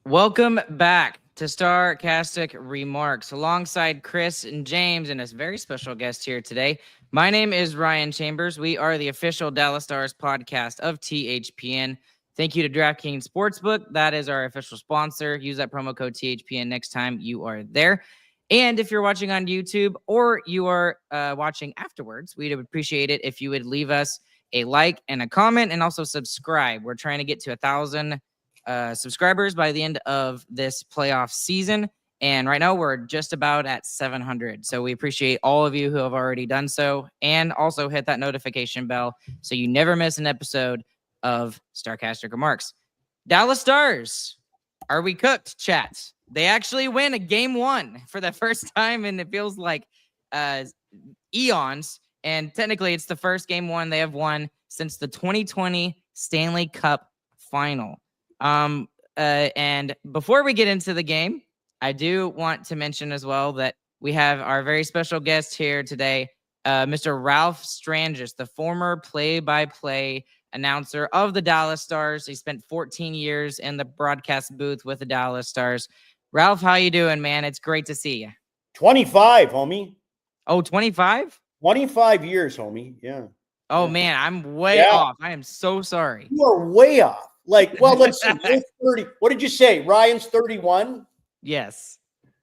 Welcome back to Starcastic Remarks alongside Chris and James and a very special guest here today. My name is Ryan Chambers. We are the official Dallas Stars podcast of THPN. Thank you to DraftKings Sportsbook. That is our official sponsor. Use that promo code THPN next time you are there. And if you're watching on YouTube or you are watching afterwards, we'd appreciate it if you would leave us a like and a comment and also subscribe. We're trying to get to 1,000 subscribers by the end of this playoff season. And right now we're just about at 700. So we appreciate all of you who have already done so. And also hit that notification bell so you never miss an episode of Starcastic Remarks. Dallas Stars, are we cooked, chat? They actually win a game one for the first time, and it feels like eons. And technically it's the first game one they have won since the 2020 Stanley Cup final. And before we get into the game, I do want to mention as well that we have our very special guest here today, Mr. Ralph Strangis, the former play-by-play announcer of the Dallas Stars. He spent 14 years in the broadcast booth with the Dallas Stars. Ralph, how you doing, man? It's great to see you. 25, homie. Oh, 25? 25 years, homie. Yeah. Oh, man, I'm way off. I am so sorry. You are way off. Like, well, let's see. You're 30. What did you say? Ryan's 31? Yes.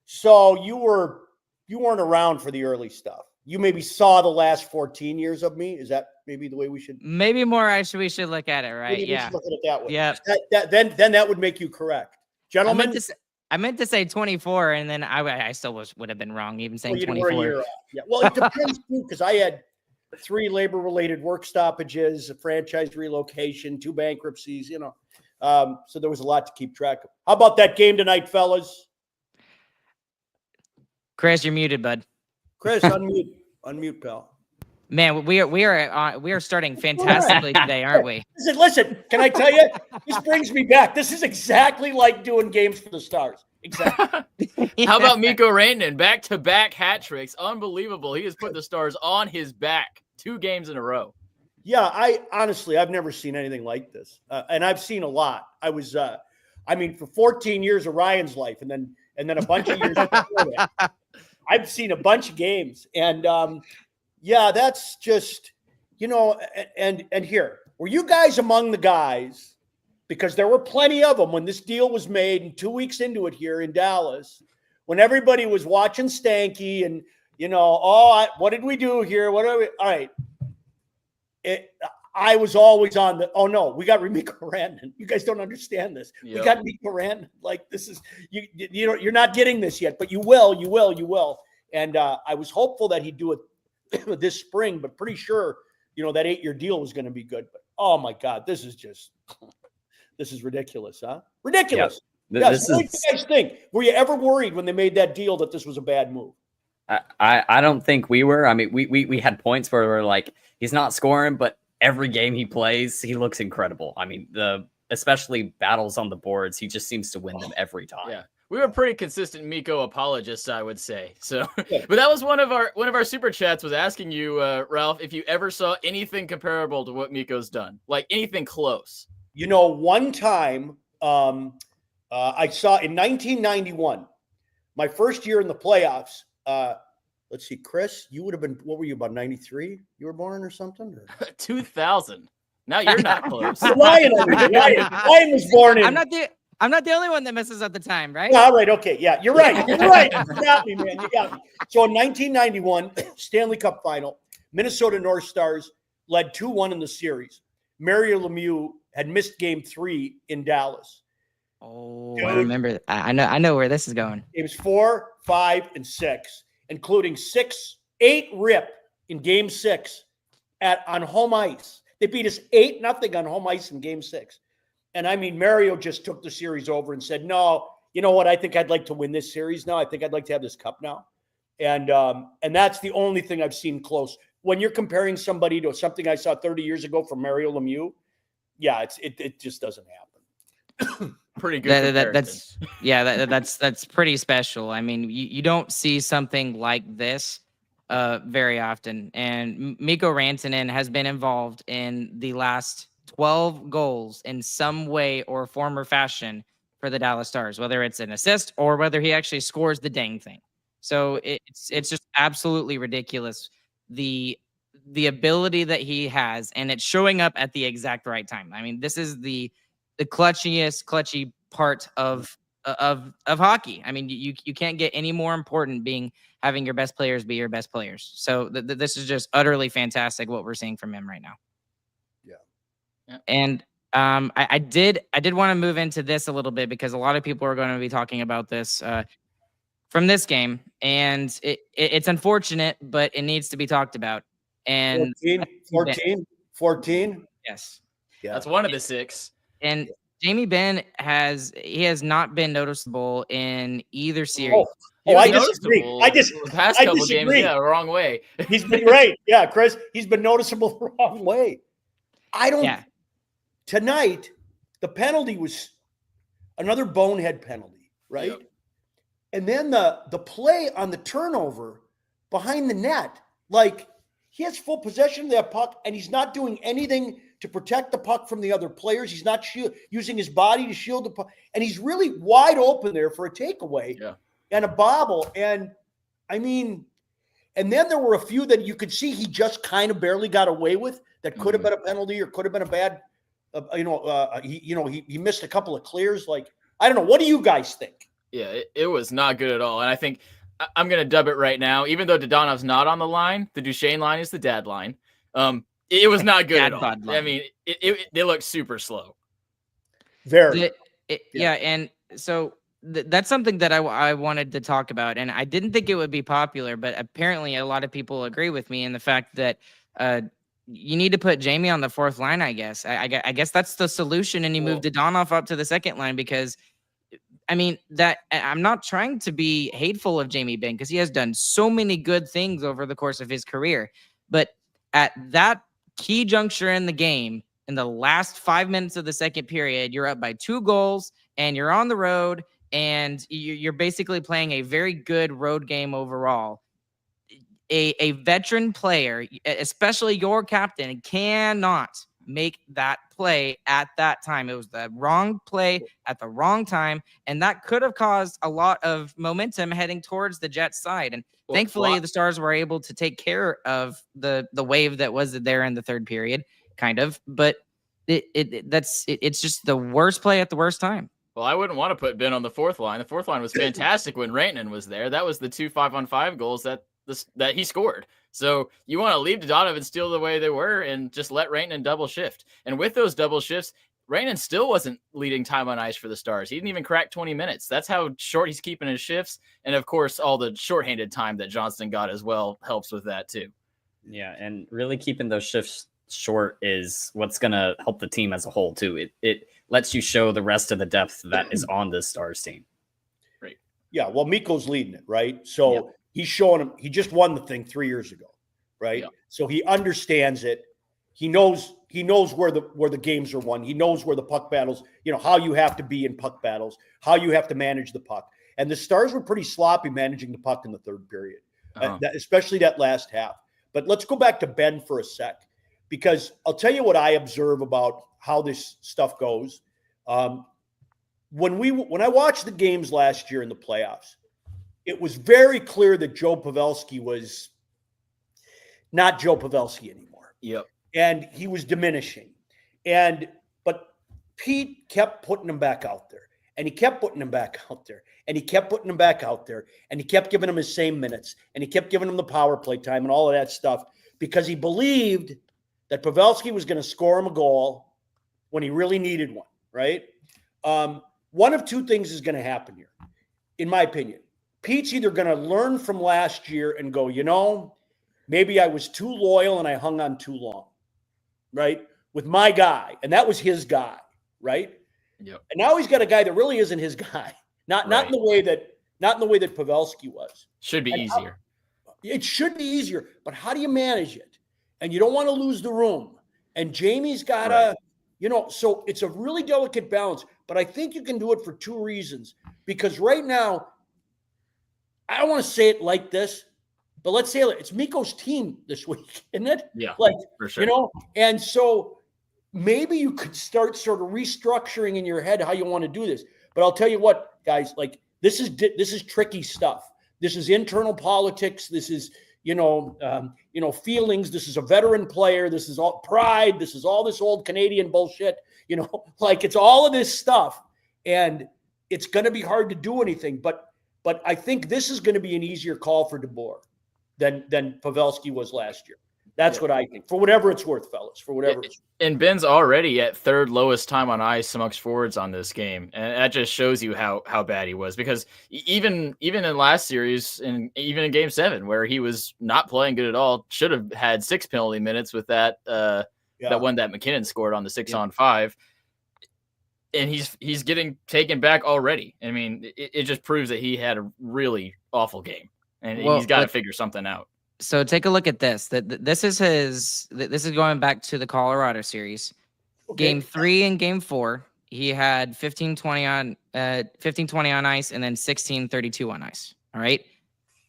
So you weren't around for the early stuff. You maybe saw the last 14 years of me. Is that maybe the way we should? Maybe more. We should look at it, right? Maybe we should look at it that way. Yeah. Then that would make you correct, gentlemen. I meant to say 24, and then I still would have been wrong, even saying 24. Were a year off. Yeah. Well, it depends too, because I had 3 labor-related work stoppages, a franchise relocation, 2 bankruptcies. So there was a lot to keep track of. How about that game tonight, fellas? Chris, you're muted, bud. Chris, unmute, pal. Man, we are starting fantastically today, aren't we? Listen, can I tell you? This brings me back. This is exactly like doing games for the Stars. Exactly. How about Mikko Rantanen? Back-to-back hat tricks. Unbelievable. He has put the Stars on his back 2 games in a row. Yeah, I've never seen anything like this. And I've seen a lot. I was, for 14 years of Ryan's life and then a bunch of years before that, I've seen a bunch of games. And, that's just, and here, were you guys among the guys, because there were plenty of them when this deal was made and 2 weeks into it here in Dallas, when everybody was watching Stanky and, what did we do here? All right. I was always on we got Mikko Rantanen. You guys don't understand this. Yep. We got Mikko Rantanen. Like, this is, you're not getting this yet, but you will. And I was hopeful that he'd do it this spring, but pretty sure, that 8-year deal was going to be good. But oh my God, this is ridiculous, huh? Ridiculous. Yep. Yes. What do you guys think? Were you ever worried when they made that deal that this was a bad move? I don't think we were. I mean, we had points where we're like, he's not scoring, but every game he plays, he looks incredible. I mean, especially battles on the boards, he just seems to win them every time. Yeah. We were pretty consistent Mikko apologists, I would say. So, but that was one of our super chats was asking you, Ralph, if you ever saw anything comparable to what Mikko's done, like anything close. One time I saw in 1991, my first year in the playoffs. Let's see, Chris, you would have been, what were you, about 93? You were born or something? Or? 2000. Now you're not close. Ryan was born in. I'm not the only one that messes up the time, right? All right, okay, yeah, you're right. You're right. You got me, man. You got me. So in 1991, Stanley Cup final, Minnesota North Stars led 2-1 in the series. Mario Lemieux had missed Game 3 in Dallas. Oh, I remember. I know where this is going. Games 4, 5, and 6, including 8 rip in Game 6 on home ice. They beat us 8-0 on home ice in Game 6. And Mario just took the series over and said, "No, you know what? I think I'd like to win this series now. I think I'd like to have this cup now." And that's the only thing I've seen close. When you're comparing somebody to something I saw 30 years ago from Mario Lemieux, yeah, it just doesn't happen. Pretty good. That's pretty special. I mean, you don't see something like this very often. And Mikko Rantanen has been involved in the last 12 goals in some way or form or fashion for the Dallas Stars, whether it's an assist or whether he actually scores the dang thing. So it's just absolutely ridiculous, the ability that he has, and it's showing up at the exact right time. I mean, this is the clutchy part of hockey. I mean, you can't get any more important having your best players be your best players. So this is just utterly fantastic what we're seeing from him right now. Yeah. And I did want to move into this a little bit because a lot of people are going to be talking about this from this game, and it's unfortunate, but it needs to be talked about. And 14. Yes. Yeah. That's one of the 6. And Jamie Benn has not been noticeable in either series. I disagree. The past couple games, yeah, wrong way. He's been right. Yeah, Chris, he's been noticeable the wrong way. Tonight, the penalty was another bonehead penalty, right? Yep. And then the play on the turnover behind the net, like he has full possession of that puck and he's not doing anything to protect the puck from the other players. He's not using his body to shield the puck. And he's really wide open there for a takeaway and a bobble. And I mean, and then there were a few that you could see he just kind of barely got away with that could have been a penalty or could have been a bad, he missed a couple of clears. Like, I don't know. What do you guys think? Yeah, it was not good at all. And I think I'm going to dub it right now. Even though Dodonov's not on the line, the Duchesne line is the dad line. It was not good at all. Line. I mean, they looked super slow. Very. Yeah, and so that's something that I wanted to talk about, and I didn't think it would be popular, but apparently a lot of people agree with me in the fact that you need to put Jamie on the fourth line, I guess. I guess that's the solution, and you move Dodonov up to the second line because, I mean, that I'm not trying to be hateful of Jamie Benn because he has done so many good things over the course of his career. But at that key juncture in the game, in the last 5 minutes of the second period, you're up by 2 goals and you're on the road and you're basically playing a very good road game overall. A veteran player, especially your captain, cannot make that play at that time. It was the wrong play at the wrong time, and that could have caused a lot of momentum heading towards the Jets side. And thankfully, the Stars were able to take care of the wave that was there in the third period, kind of. But it's just the worst play at the worst time. Well, I wouldn't want to put Ben on the fourth line. The fourth line was fantastic when Rantanen was there. That was the 2 5-on-5 goals that he scored. So you want to leave Dodonov and steal the way they were and just let Rantanen double shift. And with those double shifts, Rantanen still wasn't leading time on ice for the Stars. He didn't even crack 20 minutes. That's how short he's keeping his shifts. And of course, all the shorthanded time that Johnston got as well helps with that too. Yeah, and really keeping those shifts short is what's going to help the team as a whole too. It lets you show the rest of the depth that is on this Stars team. Right. Yeah, well, Mikko's leading it, right? So he's showing him. He just won the thing 3 years ago, right? Yep. So he understands it. He knows where the games are won. He knows where the puck battles, how you have to be in puck battles, how you have to manage the puck. And the Stars were pretty sloppy managing the puck in the third period, especially that last half. But let's go back to Ben for a sec, because I'll tell you what I observe about how this stuff goes. When I watched the games last year in the playoffs, it was very clear that Joe Pavelski was not Joe Pavelski anymore. Yep. And he was diminishing. But Pete kept putting him back out there. And he kept putting him back out there. And he kept putting him back out there. And he kept giving him his same minutes. And he kept giving him the power play time and all of that stuff because he believed that Pavelski was going to score him a goal when he really needed one, right? One of two things is going to happen here, in my opinion. Pete's either going to learn from last year and go, maybe I was too loyal and I hung on too long, right? With my guy. And that was his guy, right? Yep. And now he's got a guy that really isn't his guy. Not in the way that Pavelski was. Should be easier. It should be easier, but how do you manage it? And you don't want to lose the room. And Jamie's got to, so it's a really delicate balance. But I think you can do it for two reasons. Because right now, I don't want to say it like this, but let's say it's Mikko's team this week, isn't it? Yeah, like, for sure. And so maybe you could start sort of restructuring in your head how you want to do this. But I'll tell you what, guys, like this is tricky stuff. This is internal politics. This is, feelings. This is a veteran player. This is all pride. This is all this old Canadian bullshit, like it's all of this stuff. And it's going to be hard to do anything. But I think this is going to be an easier call for DeBoer than Pavelski was last year. That's what I think, for whatever it's worth, fellas, for whatever it's worth. And Benn's already at third lowest time on ice amongst forwards on this game. And that just shows you how bad he was, because even in last series and even in game 7, where he was not playing good at all, should have had 6 penalty minutes with that one that McKinnon scored on the 6-on-5. And he's getting taken back already. I mean, it just proves that he had a really awful game, and he's got to figure something out. So take a look at this. This is going back to the Colorado series. Okay. Game 3 and game 4, he had 15-20 on ice, and then 16-32 on ice. All right.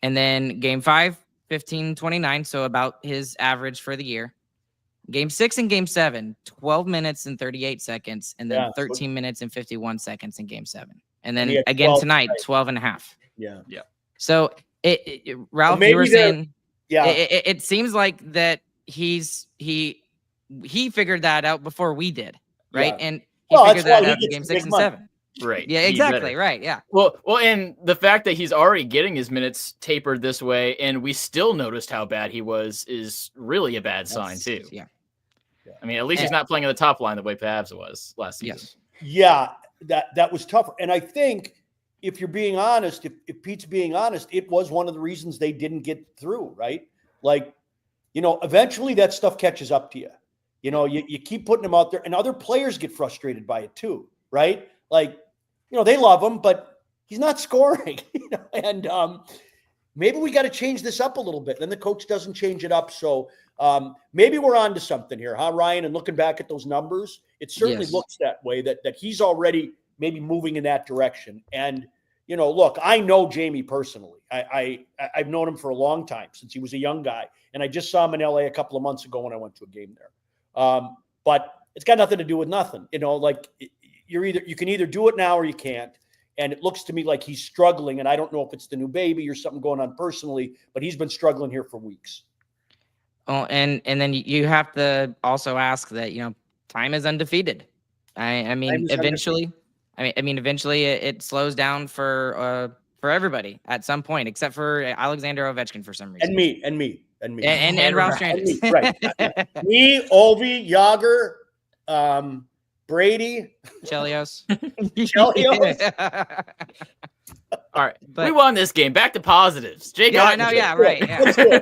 And then game 5, 15-29, so about his average for the year. Game 6 and game 7, 12 minutes and 38 seconds, and then 13 minutes and 51 seconds in game 7. And then again tonight, 12 and a half. Yeah. So Ralph, you were saying, yeah, it seems like that he figured that out before we did, right? Yeah. And he figured that out in game 6 and 7. Right. Yeah, exactly. Right. Yeah. Well, and the fact that he's already getting his minutes tapered this way, and we still noticed how bad he was, is really a bad sign too. Yeah. I mean, at least he's not playing at the top line the way Pabs was last season. Yes. Yeah, that was tougher. And I think if you're being honest, if Pete's being honest, it was one of the reasons they didn't get through, right? Like, eventually that stuff catches up to you. You keep putting them out there, and other players get frustrated by it too, right? Like, they love him, but he's not scoring. And maybe we got to change this up a little bit. Then the coach doesn't change it up. So maybe we're on to something here, huh, Ryan? And looking back at those numbers, it certainly looks that way, that he's already maybe moving in that direction. And, look, I know Jamie personally. I've known him for a long time, since he was a young guy. And I just saw him in LA a couple of months ago when I went to a game there. But it's got nothing to do with nothing. Like you can either do it now or you can't. And it looks to me like he's struggling. And I don't know if it's the new baby or something going on personally, but he's been struggling here for weeks. Oh, and then you have to also ask that, time is undefeated. I mean, eventually it slows down for everybody at some point, except for Alexander Ovechkin for some reason. And me. And Ralph Strangis. Right. Me, Ovi, Yager, Brady. Chelios. All right. We won this game. Back to positives. Jake Oettinger. I know, yeah, right. Yeah.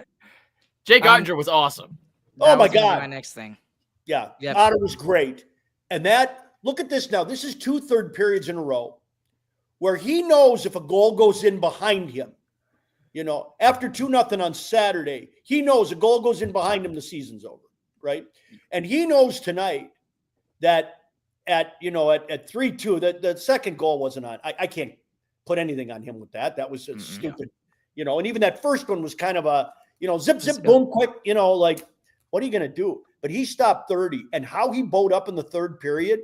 Jake Oettinger was awesome. Oh my God. My next thing. Yeah. Otter was great. And look at this now. This is 2 third periods in a row where he knows if a goal goes in behind him, after 2-0 on Saturday, he knows a goal goes in behind him, the season's over, right? And he knows tonight that at 3-2, that the second goal wasn't on. I can't put anything on him with that. That was stupid, and even that first one was kind of a, zip, boom, quick, like, what are you going to do? But he stopped 30, and how he bowed up in the third period,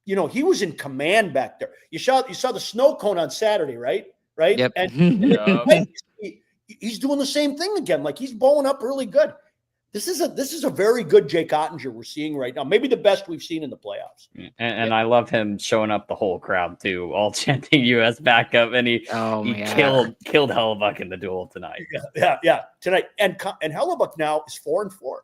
he was in command back there. You saw the snow cone on Saturday, right? Right. Yep. And he's doing the same thing again. Like, he's bowling up really good. This is a very good Jake Oettinger we're seeing right now. Maybe the best we've seen in the playoffs. And I love him showing up the whole crowd too, all chanting U.S. backup, and he killed Hellebuyck in the duel tonight. Yeah, tonight. And Hellebuyck now is 4-4.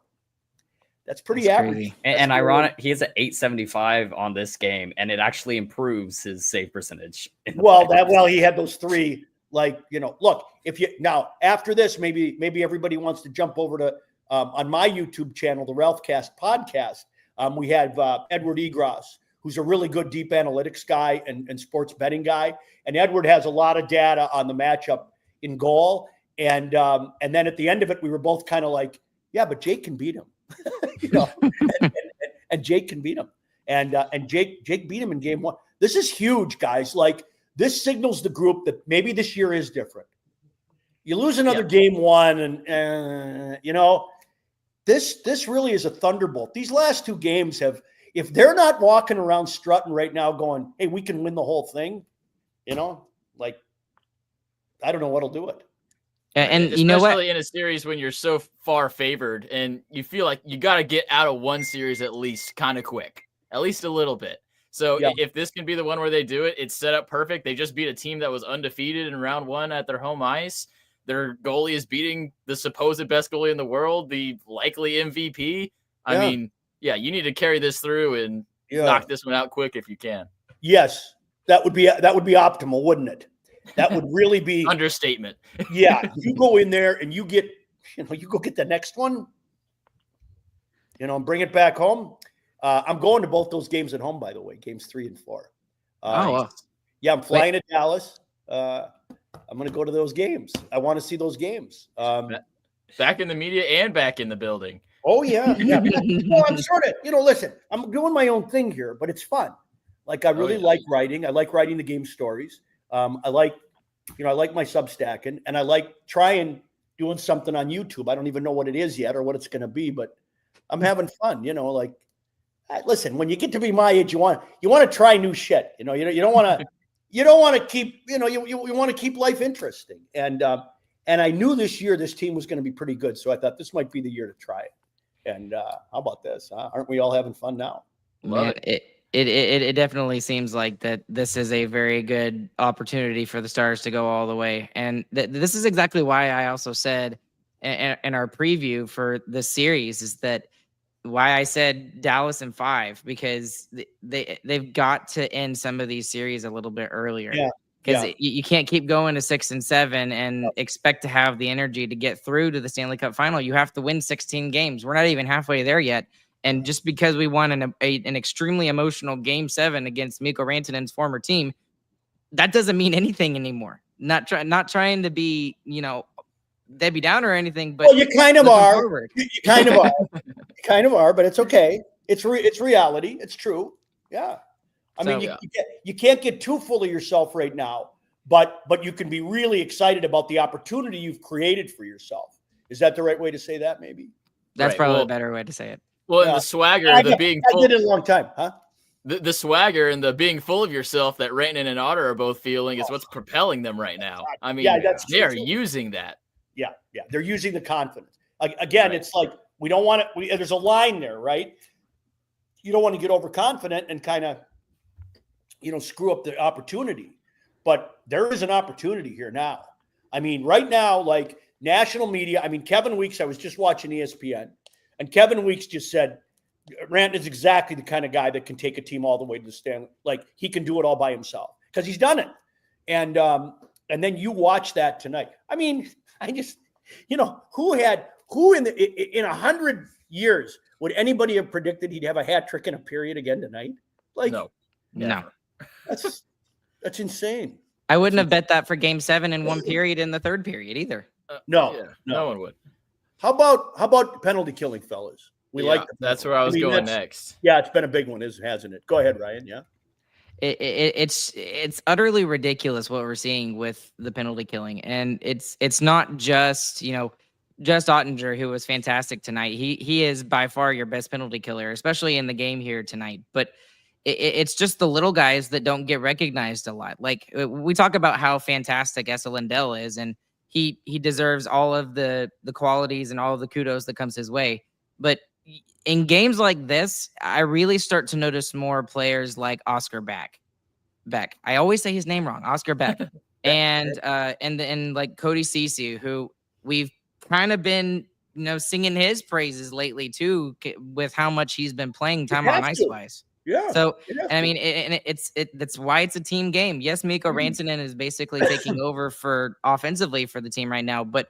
That's pretty average. And ironic, he has an 875 on this game, and it actually improves his save percentage. He had those 3. Like, look, now after this, maybe everybody wants to jump over to on my YouTube channel, the Ralphcast podcast. We have Edward Egros, who's a really good deep analytics guy and sports betting guy. And Edward has a lot of data on the matchup in goal. And then at the end of it, we were both kind of like, yeah, but Jake can beat him. and Jake can beat him. And Jake beat him in game 1. This is huge, guys. Like, this signals the group that maybe this year is different. You lose another game 1 and this really is a thunderbolt. These last two games have, if they're not walking around strutting right now going, hey, we can win the whole thing, like, I don't know what'll do it. And you know what? Especially in a series when you're so far favored and you feel like you got to get out of one series at least kind of quick, at least a little bit. So if this can be the one where they do it, it's set up perfect. They just beat a team that was undefeated in round one at their home ice. Their goalie is beating the supposed best goalie in the world, the likely MVP. I mean, you need to carry this through and knock this one out quick if you can. Yes, that would be optimal, wouldn't it? That would really be understatement. Yeah, you go in there and you get, you go get the next one, and bring it back home. I'm going to both those games at home, by the way, games 3 and 4. Yeah, I'm flying to Dallas. I'm going to go to those games. I want to see those games. Back in the media and back in the building. Oh, yeah. Well, I'm sort of, listen, I'm doing my own thing here, but it's fun. Like, I really like writing. I like writing the game stories. I like my Substacking, and I like trying doing something on YouTube. I don't even know what it is yet or what it's going to be, but I'm having fun, like, listen, when you get to be my age, you want to try new shit. You don't want to keep, you want to keep life interesting. And I knew this year this team was going to be pretty good. So I thought this might be the year to try it. And how about this? Huh? Aren't we all having fun now? Man, it definitely seems like that this is a very good opportunity for the Stars to go all the way. And this is exactly why I also said in our preview for this series is that why I said Dallas in 5, because they've got to end some of these series a little bit earlier. Because you can't keep going to 6 and 7 and expect to have the energy to get through to the Stanley Cup final. You have to win 16 games. We're not even halfway there yet. And just because we won an extremely emotional Game 7 against Mikko Rantanen's former team, that doesn't mean anything anymore. Not trying to be, Debbie Downer or anything, but you kind of are. You kind of are. You kind of are, but it's okay. It's reality. It's true. Yeah. I mean, you can't get too full of yourself right now, but you can be really excited about the opportunity you've created for yourself. Is that the right way to say that? Maybe that's probably a better way to say it. Well, and the swagger, being full, I did it a long time, huh? The swagger and the being full of yourself that Rantanen and Otter are both feeling is what's propelling them right now. I mean, they are using that. Yeah. They're using the confidence. Again, it's like we don't want to. There's a line there, right? You don't want to get overconfident and kind of, screw up the opportunity. But there is an opportunity here now. I mean, right now, like national media. I mean, Kevin Weeks. I was just watching ESPN, and Kevin Weeks just said, "Rant is exactly the kind of guy that can take a team all the way to the Stanley. Like he can do it all by himself because he's done it." And then you watch that tonight. I mean, I just, who in 100 years would anybody have predicted he'd have a hat trick in a period again tonight? Like, no. That's insane. I wouldn't have bet that for Game 7 in one period in the third period either. No one would. How about penalty killing, fellas? We like that's where I was going next. Yeah, it's been a big one, hasn't it? Go ahead, Ryan. Yeah. It's utterly ridiculous what we're seeing with the penalty killing, and it's not just just Oettinger, who was fantastic tonight. He is by far your best penalty killer, especially in the game here tonight. But it's just the little guys that don't get recognized a lot. Like we talk about how fantastic Esa Lindell is, and he deserves all of the qualities and all of the kudos that comes his way. But in games like this, I really start to notice more players like Oscar Beck. I always say his name wrong, Oscar Beck, and like Cody Ceci, who we've kind of been singing his praises lately too, with how much he's been playing time on ice wise. Yeah. So I mean, that's why it's a team game. Yes, Mikko Rantanen is basically taking over for offensively for the team right now, but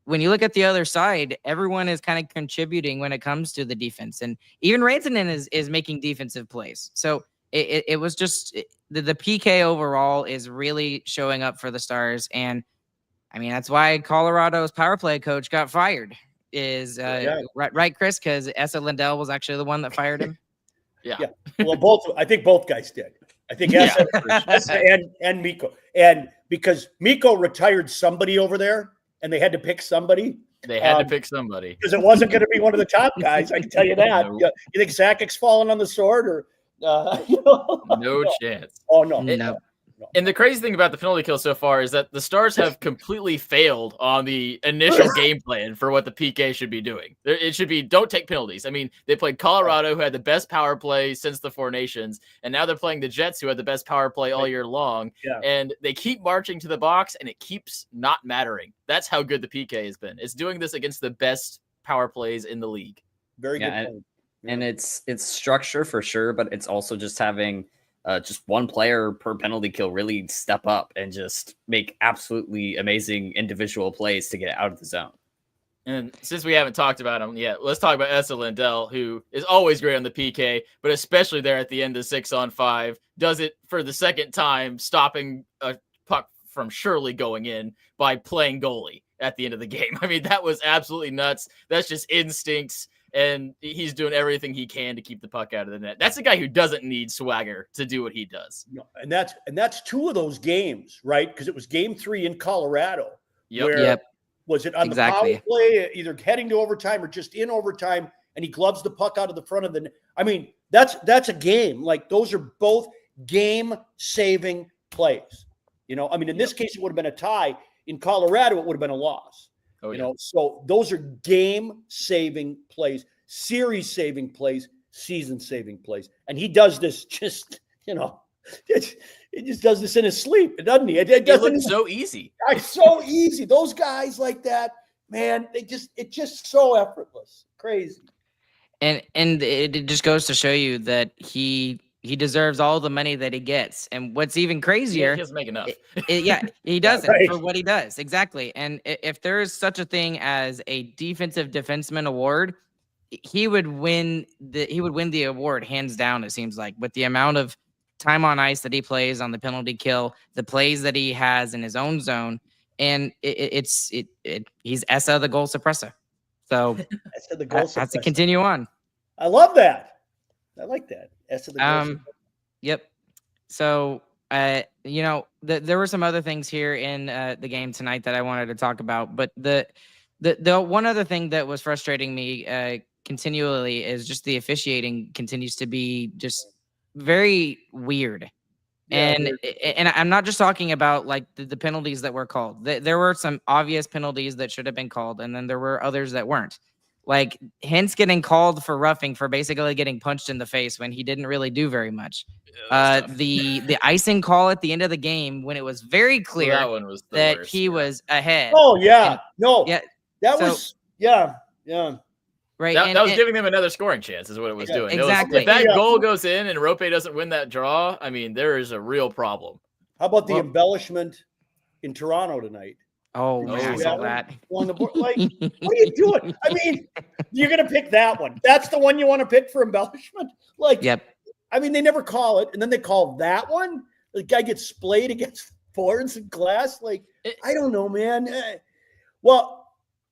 when you look at the other side, everyone is kind of contributing when it comes to the defense, and even Rantanen is making defensive plays. So it was just the PK overall is really showing up for the Stars, and I mean that's why Colorado's power play coach got fired. Right, Chris? Because Esa Lindell was actually the one that fired him. Yeah. Well, I think both guys did. I think Esa and Mikko, and because Mikko retired somebody over there. And they had to pick somebody. They had to pick somebody because it wasn't going to be one of the top guys. I can tell you that. Nope. You think Zakic's falling on the sword, or no chance. Oh no. No. And the crazy thing about the penalty kill so far is that the Stars have completely failed on the initial game plan for what the PK should be doing. It should be don't take penalties. I mean, they played Colorado, who had the best power play since the Four Nations, and now they're playing the Jets, who had the best power play all year long. Yeah. And they keep marching to the box, and it keeps not mattering. That's how good the PK has been. It's doing this against the best power plays in the league. Very good point. And it's structure for sure, but it's also just having just one player per penalty kill really step up and just make absolutely amazing individual plays to get out of the zone. And since we haven't talked about him yet, let's talk about Esa Lindell, who is always great on the PK, but especially there at the end of 6-on-5, does it for the second time, stopping a puck from surely going in by playing goalie at the end of the game. I mean, that was absolutely nuts. That's just instincts. And he's doing everything he can to keep the puck out of the net. That's a guy who doesn't need swagger to do what he does. No, and that's two of those games, right? Because it was game 3 in Colorado. Was it on the power play, either heading to overtime or just in overtime, and he gloves the puck out of the front of the net? I mean, that's a game. Like, those are both game-saving plays. I mean, in this case, it would have been a tie. In Colorado, it would have been a loss. So those are game-saving plays, series-saving plays, season-saving plays. And he does this just, he just does this in his sleep, doesn't he? It looks so easy. It's so easy. Those guys like that, man, it's just so effortless. Crazy. And it just goes to show you that he deserves all the money that he gets. And what's even crazier, he doesn't make enough. He doesn't right. for what he does. Exactly. And if there is such a thing as a defensive defenseman award, he would win the award hands down. It seems like, with the amount of time on ice that he plays on the penalty kill, the plays that he has in his own zone, and he's Esa the goal suppressor. So has to continue on. I love that. I like that. Yep. So, there were some other things here in the game tonight that I wanted to talk about, but the one other thing that was frustrating me continually is just the officiating continues to be just very weird. And I'm not just talking about like the penalties that were called. There were some obvious penalties that should have been called, and then there were others that weren't. Like Hintz getting called for roughing for basically getting punched in the face when he didn't really do very much. The icing call at the end of the game when it was very clear that worst, he was ahead. Oh yeah, right. That was giving them another scoring chance, is what it was doing. Exactly. If that goal goes in and Roope doesn't win that draw, I mean, there is a real problem. How about the embellishment in Toronto tonight? Oh, man, I saw that. On the board. Like, what are you doing? I mean, you're going to pick that one. That's the one you want to pick for embellishment? Like, yep. I mean, they never call it, and then they call that one. The guy gets splayed against boards and glass. Like, I don't know, man. Well,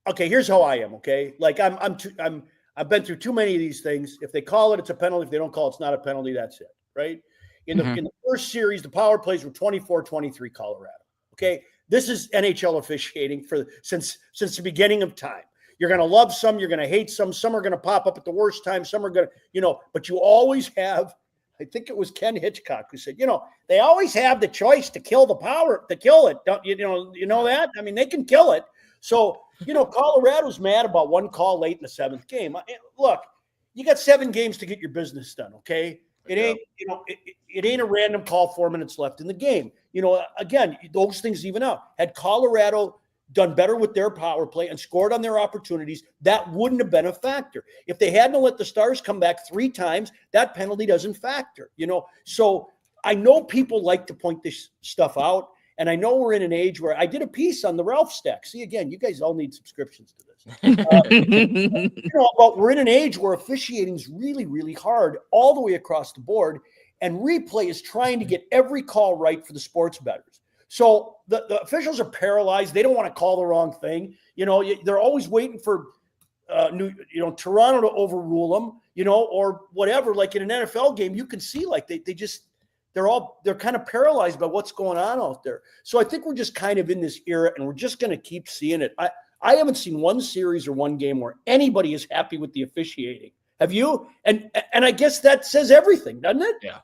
okay, here's how I am, okay? Like, I've been through too many of these things. If they call it, it's a penalty. If they don't call it, it's not a penalty. That's it, right? In the first series, the power plays were 24-23 Colorado, okay? This is NHL officiating since the beginning of time. You're going to love some, you're going to hate some are going to pop up at the worst time, some are going to, but you always have, I think it was Ken Hitchcock who said, they always have the choice to kill it. Don't you know that? I mean, they can kill it. So, Colorado's mad about one call late in the 7th game. Look, you got 7 games to get your business done, okay? It ain't, it ain't a random call 4 minutes left in the game. Again, those things even out. Had Colorado done better with their power play and scored on their opportunities, that wouldn't have been a factor. If they hadn't let the Stars come back 3 times, that penalty doesn't factor, So I know people like to point this stuff out, and I know we're in an age where I did a piece on the Ralph stack. See, again, you guys all need subscriptions to this. But we're in an age where officiating is really, really hard all the way across the board, and replay is trying to get every call right for the sports bettors. So the officials are paralyzed. They don't want to call the wrong thing. They're always waiting for Toronto to overrule them, or whatever. Like in an NFL game, you can see like they're kind of paralyzed by what's going on out there. So I think we're just kind of in this era, and we're just going to keep seeing it. I haven't seen one series or one game where anybody is happy with the officiating. Have you? And I guess that says everything, doesn't it? Yeah.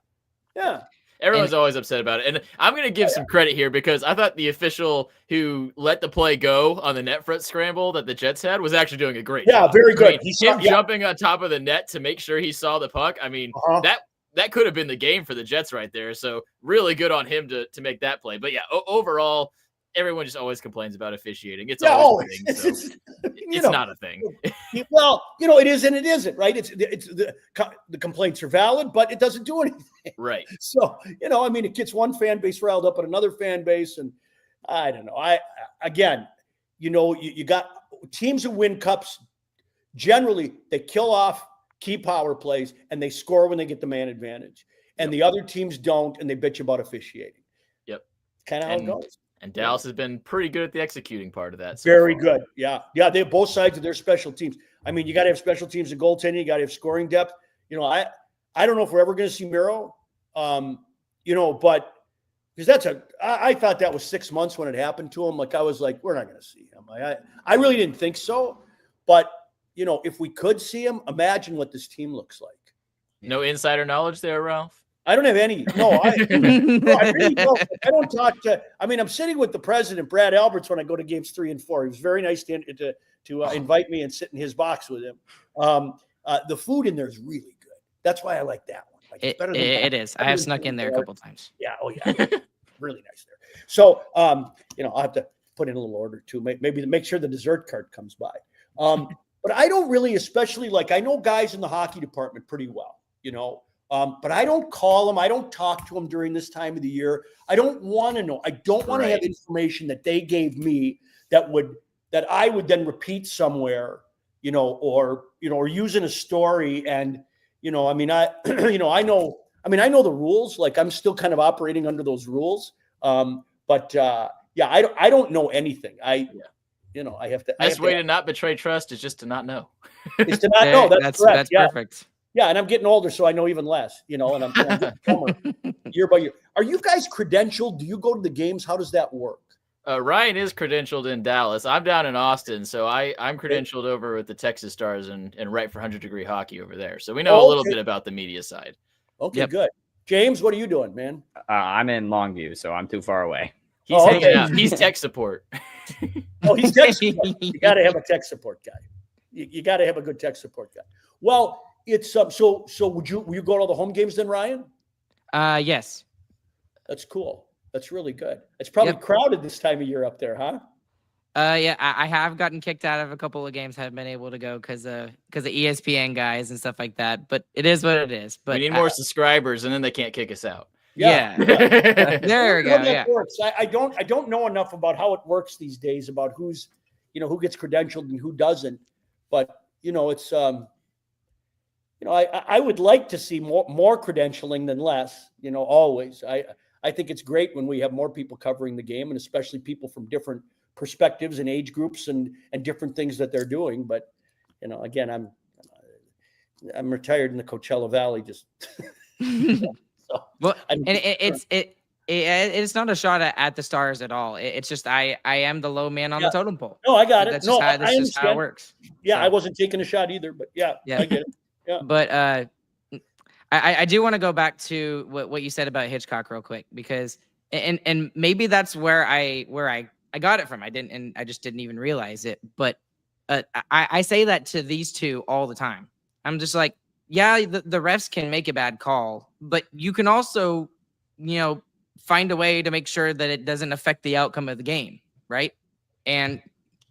Yeah. Everyone's always upset about it. And I'm going to give some credit here because I thought the official who let the play go on the net front scramble that the Jets had was actually doing a great job. Yeah, very good. I mean, jumping on top of the net to make sure he saw the puck. I mean, that could have been the game for the Jets right there. So really good on him to make that play. But yeah, overall, everyone just always complains about officiating. It's always a thing. So it's not a thing. Well, it is and it isn't, right? It's the complaints are valid, but it doesn't do anything. Right. So, it gets one fan base riled up at another fan base. And I don't know. You got teams who win cups. Generally, they kill off key power plays and they score when they get the man advantage. And the other teams don't, and they bitch about officiating. Yep. Kind of how it goes. And Dallas has been pretty good at the executing part of that. Very good. Yeah. Yeah. They have both sides of their special teams. I mean, you got to have special teams and goaltending. You got to have scoring depth. I don't know if we're ever going to see Miro, but because I thought that was 6 months when it happened to him. Like, I was like, we're not going to see him. I really didn't think so. But, if we could see him, imagine what this team looks like. No insider knowledge there, Ralph? I don't have any. No, I really don't. I don't talk to. I'm sitting with the president, Brad Alberts, when I go to games 3 and 4. He was very nice to invite me and sit in his box with him. The food in there is really good. That's why I like that one. Like, it's better than it is. I have snuck in there a couple times. Yeah. Oh yeah. Really nice there. So, I'll have to put in a little order too. Maybe to make sure the dessert cart comes by. But I don't really, especially I know guys in the hockey department pretty well. But I don't call them. I don't talk to them during this time of the year. I don't want to know. I don't want to have information that they gave me that I would then repeat somewhere, or use in a story. And, I know the rules. Like, I'm still kind of operating under those rules. But I don't know anything. I have to. Best way to not betray trust is just to not know. Is to not know. That's correct. That's perfect. Yeah, and I'm getting older, so I know even less, and I'm getting dumber year by year. Are you guys credentialed? Do you go to the games? How does that work? Ryan is credentialed in Dallas. I'm down in Austin, so I'm credentialed over with the Texas Stars and write for 100-degree hockey over there. So we know a little bit about the media side. Okay, good. James, what are you doing, man? I'm in Longview, so I'm too far away. He's hanging out. He's tech support. He's tech support. You got to have a tech support guy. You got to have a good tech support guy. Well, it's so will you go to all the home games then, Ryan? Yes. That's cool. That's really good. It's probably crowded this time of year up there, huh? Yeah, I have gotten kicked out of a couple of games. Haven't been able to go because of ESPN guys and stuff like that. But it is what it is. But we need more subscribers, and then they can't kick us out. Yeah. There we go. Yeah. Works. I don't know enough about how it works these days, about who's who gets credentialed and who doesn't. But it's I would like to see more credentialing than less, always. I think it's great when we have more people covering the game, and especially people from different perspectives and age groups and different things that they're doing. But, again, I'm retired in the Coachella Valley. Just so, well, and it's not a shot at the Stars at all. It's just I am the low man on the totem pole. No, I got it. That's just how it works. Yeah, so. I wasn't taking a shot either, but I get it. Yeah. But I do want to go back to what you said about Hitchcock real quick, because and maybe that's where I got it from. I just didn't even realize it. But I say that to these two all the time. I'm just like, yeah, the refs can make a bad call, but you can also, find a way to make sure that it doesn't affect the outcome of the game, right? And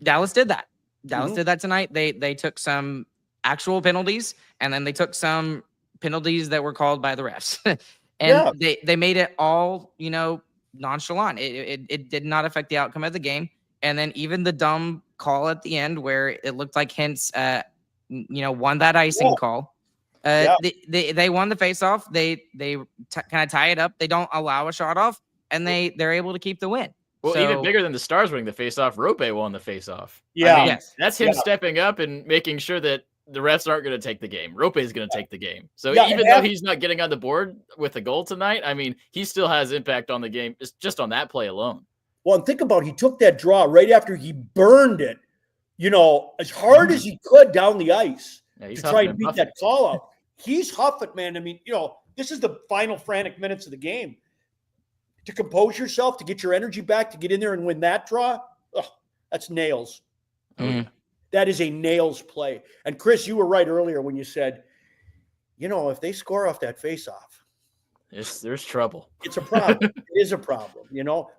Dallas did that. Dallas did that tonight. They took some actual penalties, and then they took some penalties that were called by the refs. And they made it all, nonchalant. It did not affect the outcome of the game. And then even the dumb call at the end where it looked like Hintz, won that icing call. They won the faceoff. They kind of tie it up. They don't allow a shot off, and they're able to keep the win. Well, even bigger than the Stars winning the faceoff, Roope won the faceoff. Yeah, that's him stepping up and making sure that the refs aren't going to take the game. Roope is going to take the game. So even though he's not getting on the board with a goal tonight, he still has impact on the game just on that play alone. Well, and think about he took that draw right after he burned it as hard as he could down the ice Yeah, to try and beat that call out. He's huffing, man. I mean, this is the final frantic minutes of the game. To compose yourself, to get your energy back, to get in there and win that draw, that's nails. Mm. That is a nails play. And Chris, you were right earlier when you said, if they score off that faceoff, there's trouble. it's a problem. It is a problem,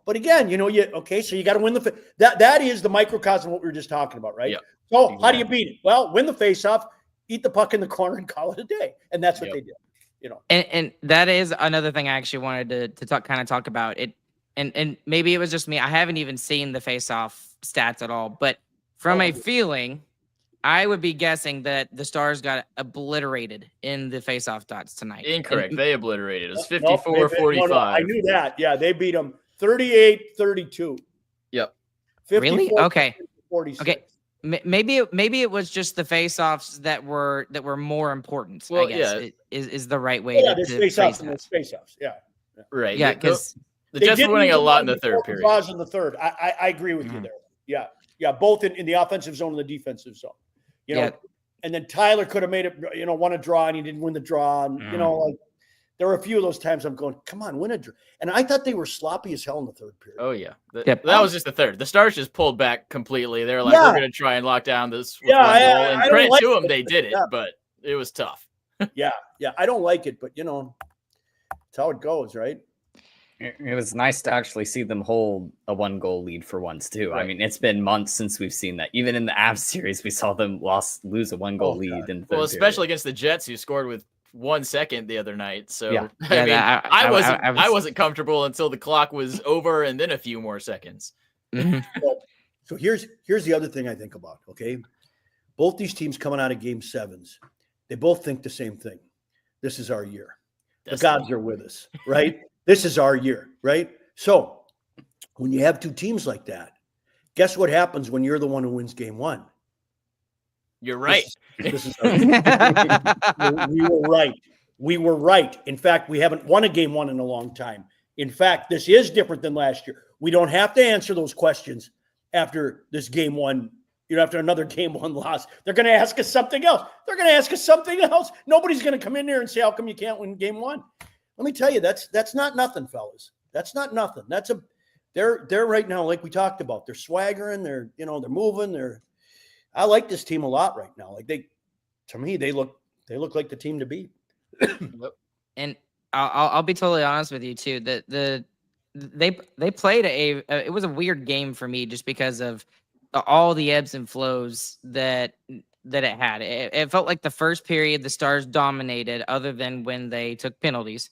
But again, so you got to win that is the microcosm of what we were just talking about, right? Yep. So Exactly. How do you beat it? Well, win the faceoff, eat the puck in the corner, and call it a day. And that's what they did. And that is another thing I actually wanted to talk about it. And maybe it was just me. I haven't even seen the face-off stats at all, but from a feeling, I would be guessing that the Stars got obliterated in the face-off dots tonight. Incorrect. They obliterated. It was 54-45. I knew that. Yeah, they beat them 38-32. Yep. Really? Okay. 46. Okay. Maybe it was just the face-offs that were more important. Well, I guess is the right way there's to face-offs phrase and that. there's face-offs. Yeah. Right. Yeah, because the Jets were winning a lot in the third period. Draws in the third. I agree with you there. Yeah. Yeah. Both in the offensive zone and the defensive zone. And then Tyler could have made it, won a draw and he didn't win the draw. And, there were a few of those times I'm going, come on, win a draw. And I thought they were sloppy as hell in the third period. Oh, yeah. That was just the third. The Stars just pulled back completely. They're like, we're going to try and lock down this with one goal. And credit to them, they did it, but it was tough. Yeah. I don't like it, but, it's how it goes, right? It was nice to actually see them hold a 1-goal lead for once too. Right. I mean, it's been months since we've seen that. Even in the Avs series, we saw them lose a 1-goal lead in the third especially period. against the Jets, who scored with 1 second the other night. So I wasn't comfortable until the clock was over, and then a few more seconds. So here's the other thing I think about. Okay, both these teams coming out of Game 7s, they both think the same thing. This is our year. The gods are with us, right? This is our year, right? So when you have two teams like that, guess what happens when you're the one who wins Game 1? You're right. This is our year. We were right. We were right. In fact, we haven't won a Game 1 in a long time. In fact, this is different than last year. We don't have to answer those questions after this Game 1, after another Game 1 loss. They're going to ask us something else. Nobody's going to come in there and say, how come you can't win Game 1? Let me tell you, that's not nothing, fellas. That's not nothing. They're right now, like we talked about. They're swaggering. They're moving. I like this team a lot right now. Like to me, they look like the team to beat. And I'll be totally honest with you too. That they played it was a weird game for me just because of all the ebbs and flows that it had. It felt like the first period the Stars dominated, other than when they took penalties.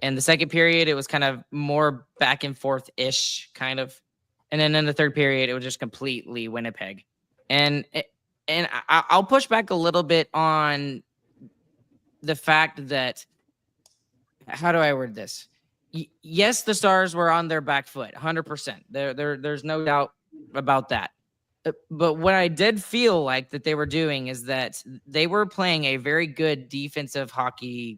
And the second period, it was kind of more back and forth-ish, kind of. And then in the third period, it was just completely Winnipeg. And I'll push back a little bit on the fact that, how do I word this? Yes, the Stars were on their back foot, 100%. There's no doubt about that. But what I did feel like that they were doing is that they were playing a very good defensive hockey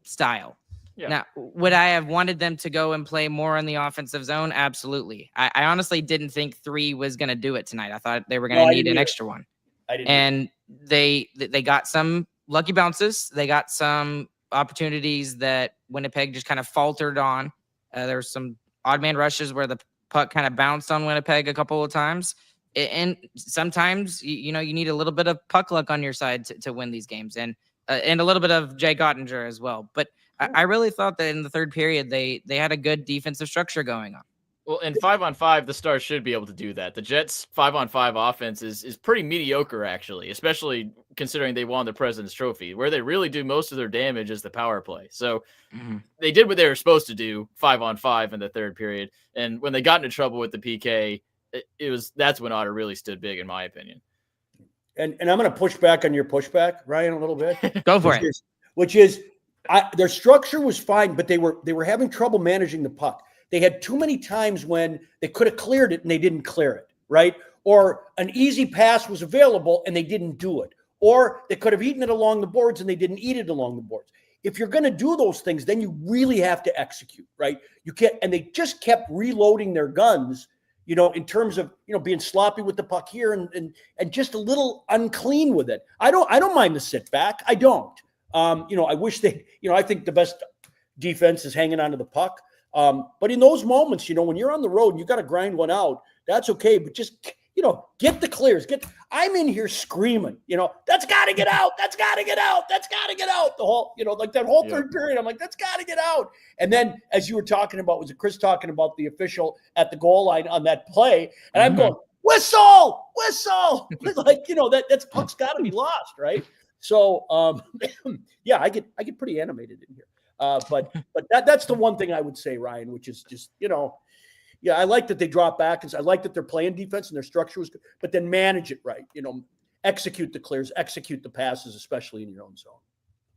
style. Yeah. Now, would I have wanted them to go and play more in the offensive zone? Absolutely. I honestly didn't think 3 was going to do it tonight. I thought they were going to need an extra one. And they got some lucky bounces. They got some opportunities that Winnipeg just kind of faltered on. There were some odd man rushes where the puck kind of bounced on Winnipeg a couple of times. And sometimes, you need a little bit of puck luck on your side to win these games, and a little bit of Jay Gottinger as well. But I really thought that in the third period, they had a good defensive structure going on. Well, in 5-on-5, the Stars should be able to do that. The Jets' 5-on-5 offense is pretty mediocre, actually, especially considering they won the President's Trophy. Where they really do most of their damage is the power play. So they did what they were supposed to do, 5-on-5 in the third period. And when they got into trouble with the PK, that's when Otter really stood big, in my opinion. And I'm going to push back on your pushback, Ryan, a little bit. Go for it. Which is their structure was fine, but they were having trouble managing the puck. They had too many times when they could have cleared it and they didn't clear it, right? Or an easy pass was available and they didn't do it. Or they could have eaten it along the boards and they didn't eat it along the boards. If you're going to do those things, then you really have to execute, right? You can't, and they just kept reloading their guns, in terms of, being sloppy with the puck here and just a little unclean with it. I don't mind the sit back. I don't. I wish they, I think the best defense is hanging onto the puck. But in those moments, when you're on the road and you got to grind one out, that's okay. But just, get the clears. I'm in here screaming, that's got to get out. That's got to get out. That's got to get out. The whole, like that whole third period, I'm like, that's got to get out. And then as you were talking about, was it Chris talking about the official at the goal line on that play? And I'm going, whistle. Like, that's puck's got to be lost. Right. So, I get pretty animated in here. But that's the one thing I would say, Ryan, which is just, I like that they drop back, and I like that they're playing defense and their structure was good, but then manage it right. Execute the clears, execute the passes, especially in your own zone.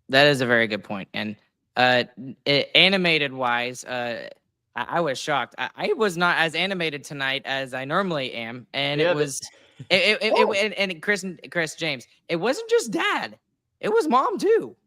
That is a very good point. And animated wise, I was shocked. I was not as animated tonight as I normally am, and it was and Chris James. It wasn't just Dad; it was Mom too.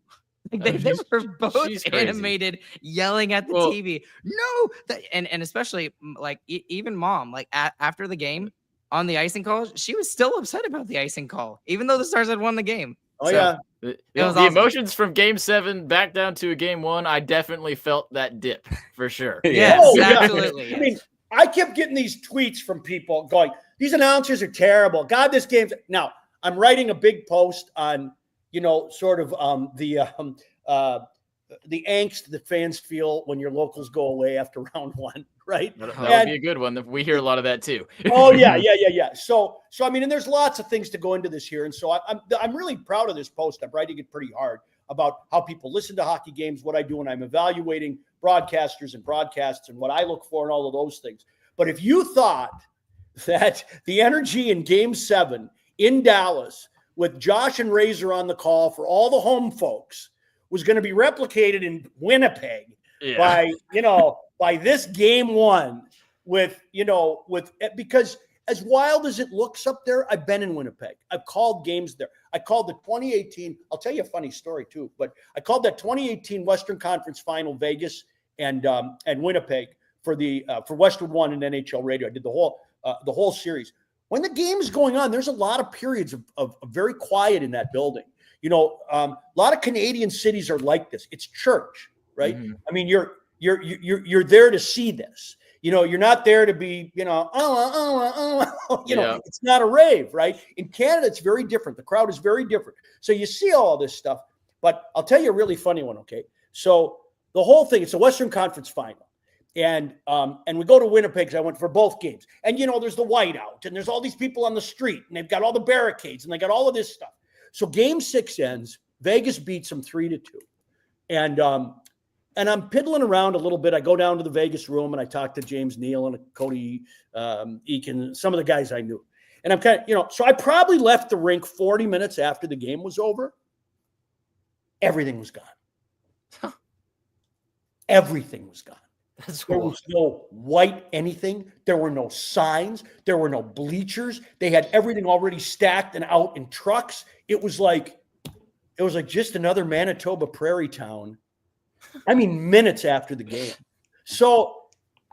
They were both animated, yelling at the TV. No, and especially like even Mom, like after the game on the icing call, she was still upset about the icing call, even though the Stars had won the game. Oh, so, the awesome. Emotions from Game 7 back down to a Game 1. I definitely felt that dip for sure. Yes, absolutely. Yes. I mean, I kept getting these tweets from people going, "These announcers are terrible. God, this game's." Now I'm writing a big post on. Sort of the angst that fans feel when your locals go away after round one, right? That would be a good one. We hear a lot of that too. Oh yeah. So I mean, and there's lots of things to go into this here, and so I'm really proud of this post. I'm writing it pretty hard about how people listen to hockey games, what I do when I'm evaluating broadcasters and broadcasts, and what I look for, and all of those things. But if you thought that the energy in Game 7 in Dallas, with Josh and Razor on the call for all the home folks, was going to be replicated in Winnipeg by this Game 1 because as wild as it looks up there, I've been in Winnipeg. I've called games there. I called the 2018, I'll tell you a funny story too, but I called that 2018 Western Conference Final Vegas and Winnipeg for Westwood One and NHL Radio. I did the whole series. When the game is going on, there's a lot of periods of very quiet in that building. A lot of Canadian cities are like this. It's church, right? Mm-hmm. I mean, you're there to see this. You're not there to be, it's not a rave, right? In Canada, it's very different. The crowd is very different. So you see all this stuff. But I'll tell you a really funny one, okay? So the whole thing, it's a Western Conference Final. And we go to Winnipeg because I went for both games. And, there's the whiteout and there's all these people on the street and they've got all the barricades and they got all of this stuff. So Game 6 ends. Vegas beats them 3-2. And I'm piddling around a little bit. I go down to the Vegas room and I talk to James Neal and Cody Eakin, some of the guys I knew. And I'm kind of, so I probably left the rink 40 minutes after the game was over. Everything was gone. Huh. Everything was gone. That's cool. There was no white anything. There were no signs. There were no bleachers. They had everything already stacked and out in trucks. It was like just another Manitoba prairie town. I mean, minutes after the game. So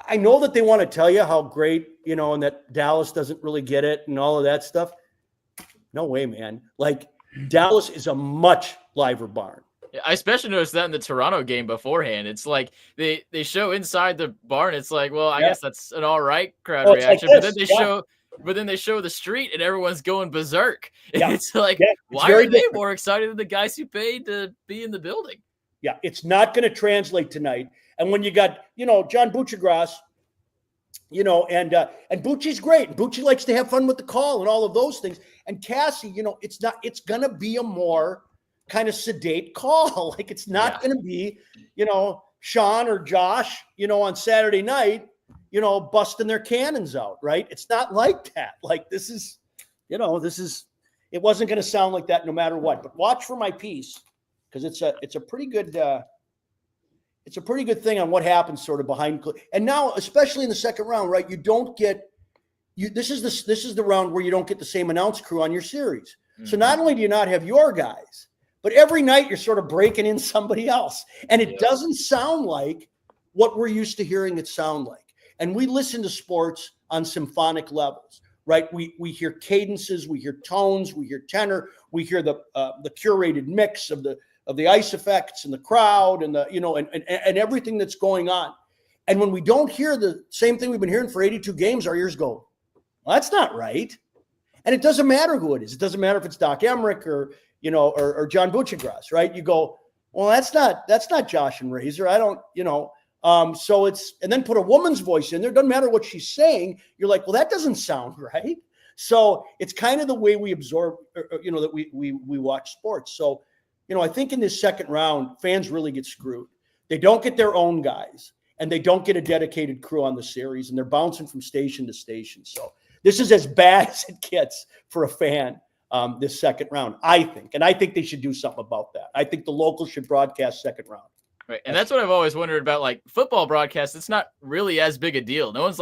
I know that they want to tell you how great, and that Dallas doesn't really get it and all of that stuff. No way, man. Like, Dallas is a much liver barn. I especially noticed that in the Toronto game beforehand. It's like they show inside the barn. It's like, well, I guess that's an all right crowd reaction. Like but then they show the street and everyone's going berserk. Yeah. It's like, why are they more excited than the guys who paid to be in the building? Yeah, it's not going to translate tonight. And when you got, John Buccigross, and Bucci's great. Bucci likes to have fun with the call and all of those things. And Cassie, it's going to be a more kind of sedate call. Like, it's not going to be, Sean or Josh, on Saturday night, busting their cannons out, right? It's not like that. Like, this is, it wasn't going to sound like that no matter what. But watch for my piece, because it's a pretty good thing on what happens sort of behind. And now, especially in the second round, right? This is the round where you don't get the same announce crew on your series. Mm-hmm. So not only do you not have your guys, but every night you're sort of breaking in somebody else. And it doesn't sound like what we're used to hearing it sound like. And we listen to sports on symphonic levels, right? We hear cadences, we hear tones, we hear tenor, we hear the curated mix of the ice effects and the crowd and and everything that's going on. And when we don't hear the same thing we've been hearing for 82 games, our ears go, well, that's not right. And it doesn't matter who it is. It doesn't matter if it's Doc Emmerich or John Buccigross, right? You go, well, that's not Josh and Razor. I don't, so it's, and then put a woman's voice in there. It doesn't matter what she's saying. You're like, well, that doesn't sound right. So it's kind of the way we absorb, that we watch sports. So, I think in this second round, fans really get screwed. They don't get their own guys, and they don't get a dedicated crew on the series, and they're bouncing from station to station. So this is as bad as it gets for a fan this second round, I think. And I think they should do something about that. I think the locals should broadcast second round. Right. And that's what I've always wondered about, like, football broadcasts. It's not really as big a deal. No one's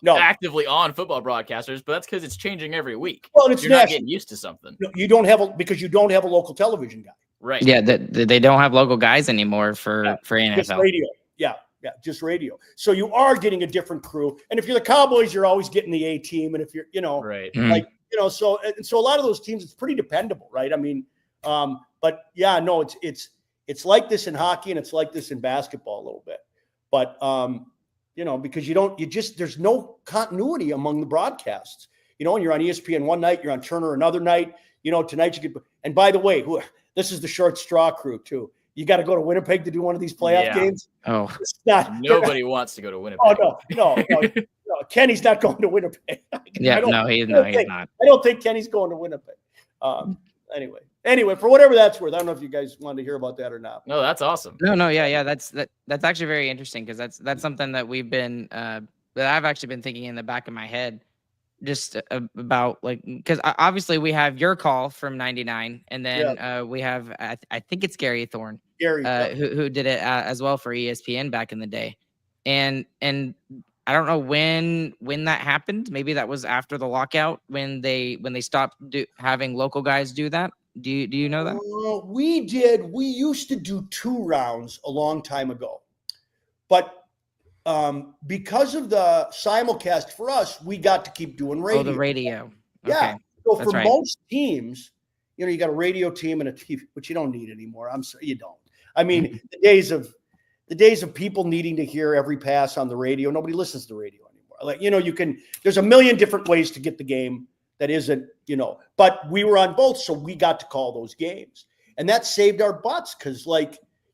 actively on football broadcasters, but that's because it's changing every week. Well, it's You're not getting used to something. No, you don't have a local television guy. Right. Yeah, they don't have local guys anymore for NFL. Just radio. Yeah, just radio. So you are getting a different crew. And if you're the Cowboys, you're always getting the A team. And if you're, right. So a lot of those teams, it's pretty dependable, right? I mean, but yeah, no, it's like this in hockey and it's like this in basketball a little bit. But because there's no continuity among the broadcasts. And you're on ESPN one night, you're on Turner another night. Tonight you could. And by the way, this is the short straw crew too. You got to go to Winnipeg to do one of these playoff games. Oh, nobody wants to go to Winnipeg. Oh no. Kenny's not going to Winnipeg. Yeah, he's not. I don't think Kenny's going to Winnipeg. Anyway, for whatever that's worth, I don't know if you guys wanted to hear about that or not. No, that's awesome. No, yeah, that's actually very interesting because that's something that we've been that I've actually been thinking in the back of my head. Just about because obviously we have your call from '99, and then we have I think it's Gary Thorne, who did it as well for ESPN back in the day, and I don't know when that happened. Maybe that was after the lockout when they stopped having local guys do that. Do you know that? We did. We used to do 2 rounds a long time ago, but. Because of the simulcast for us, we got to keep doing radio. Oh, the radio. Yeah. Okay. So for most teams, you got a radio team and a TV, which you don't need anymore. I'm sorry, you don't. I mean, the days of people needing to hear every pass on the radio, nobody listens to the radio anymore. There's a million different ways to get the game that isn't, but we were on both, so we got to call those games. And that saved our butts because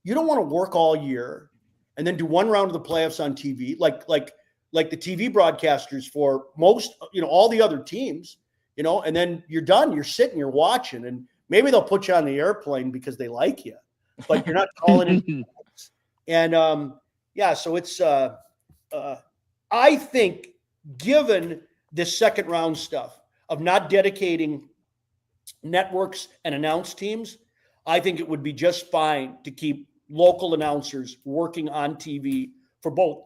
you don't want to work all year and then do one round of the playoffs on TV, like the TV broadcasters for most, all the other teams, and then you're done. You're sitting, you're watching, and maybe they'll put you on the airplane because they like you, but you're not calling it. And so it's. I think, given this second round stuff of not dedicating networks and announce teams, I think it would be just fine to keep local announcers working on TV for both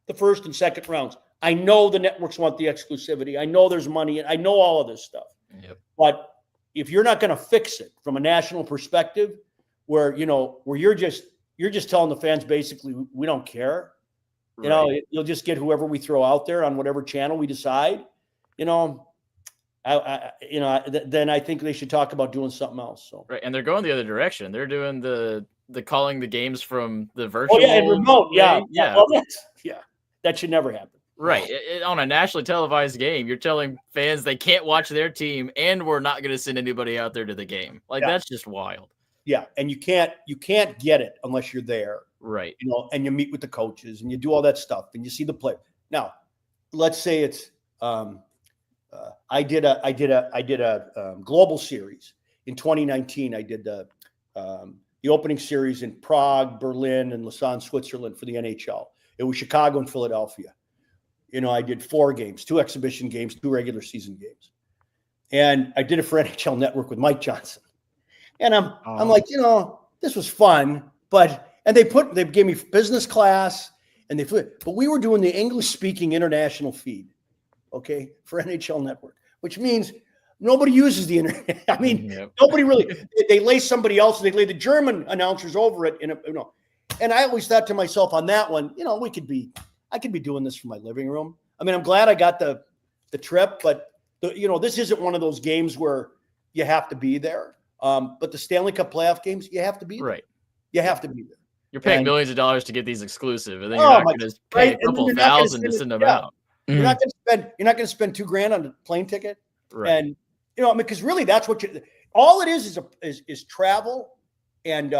the first and second rounds. I know the networks want the exclusivity. I know there's money. I know all of this stuff. Yep. But if you're not going to fix it from a national perspective, where you're just telling the fans basically we don't care, you'll just get whoever we throw out there on whatever channel we decide, then I think they should talk about doing something else. So right, and they're going the other direction. They're doing the calling the games from the virtual. Oh yeah, and remote. Yeah. Well, that should never happen. Right. On a nationally televised game, you're telling fans they can't watch their team, and we're not going to send anybody out there to the game. That's just wild. Yeah, and you can't get it unless you're there. Right. And you meet with the coaches and you do all that stuff and you see the play. Now, let's say it's I did a global series in 2019. I did the opening series in Prague, Berlin, and Lausanne, Switzerland for the NHL. It was Chicago and Philadelphia. I did 4 games, 2 exhibition games, 2 regular season games. And I did it for NHL Network with Mike Johnson. And I'm like, this was fun, and they gave me business class and but we were doing the English speaking international feed, okay, for NHL Network, which means nobody uses the internet. I mean, Nobody really, they lay somebody else, they lay the German announcers over it. And I always thought to myself on that one, I could be doing this from my living room. I mean, I'm glad I got the trip, but this isn't one of those games where you have to be there. But the Stanley Cup playoff games, you have to be there. Right. You have to be there. You're paying millions of dollars to get these exclusive, and then you're not going to pay a couple thousand to send them out. You're not going to spend $2,000 on a plane ticket. Right. And because really that's what all it is travel and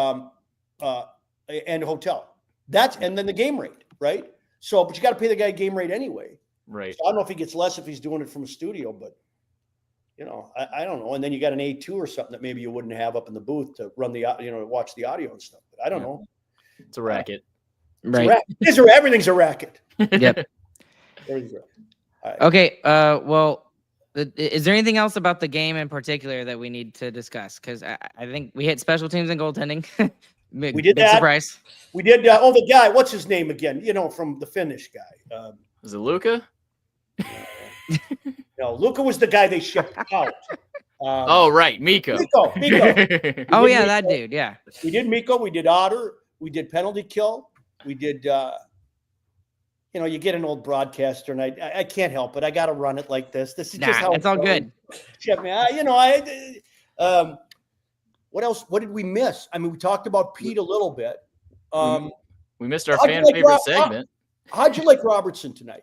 hotel. And then the game rate, right? So, but you got to pay the guy game rate anyway. Right. So I don't know if he gets less if he's doing it from a studio, but I don't know. And then you got an A2 or something that maybe you wouldn't have up in the booth to run watch the audio and stuff. But I don't know. It's a racket. Right. Everything's a racket. Yep. Everything's a racket. All right. Okay. Well, is there anything else about the game in particular that we need to discuss? Because I think we hit special teams and goaltending. We did big that. Surprise. We did. The guy. What's his name again? From the Finnish guy. Is it Luka? No, Luka was the guy they shipped out. Right, Mikko. Mikko. Oh yeah, that dude. Yeah. We did Mikko. We did Otter. We did penalty kill. We did. You get an old broadcaster, and I can't help it. I got to run it like this. This is just how it's all good. Shit, man. What else? What did we miss? I mean, we talked about Pete a little bit. We missed our fan favorite segment. How'd you like Robertson tonight?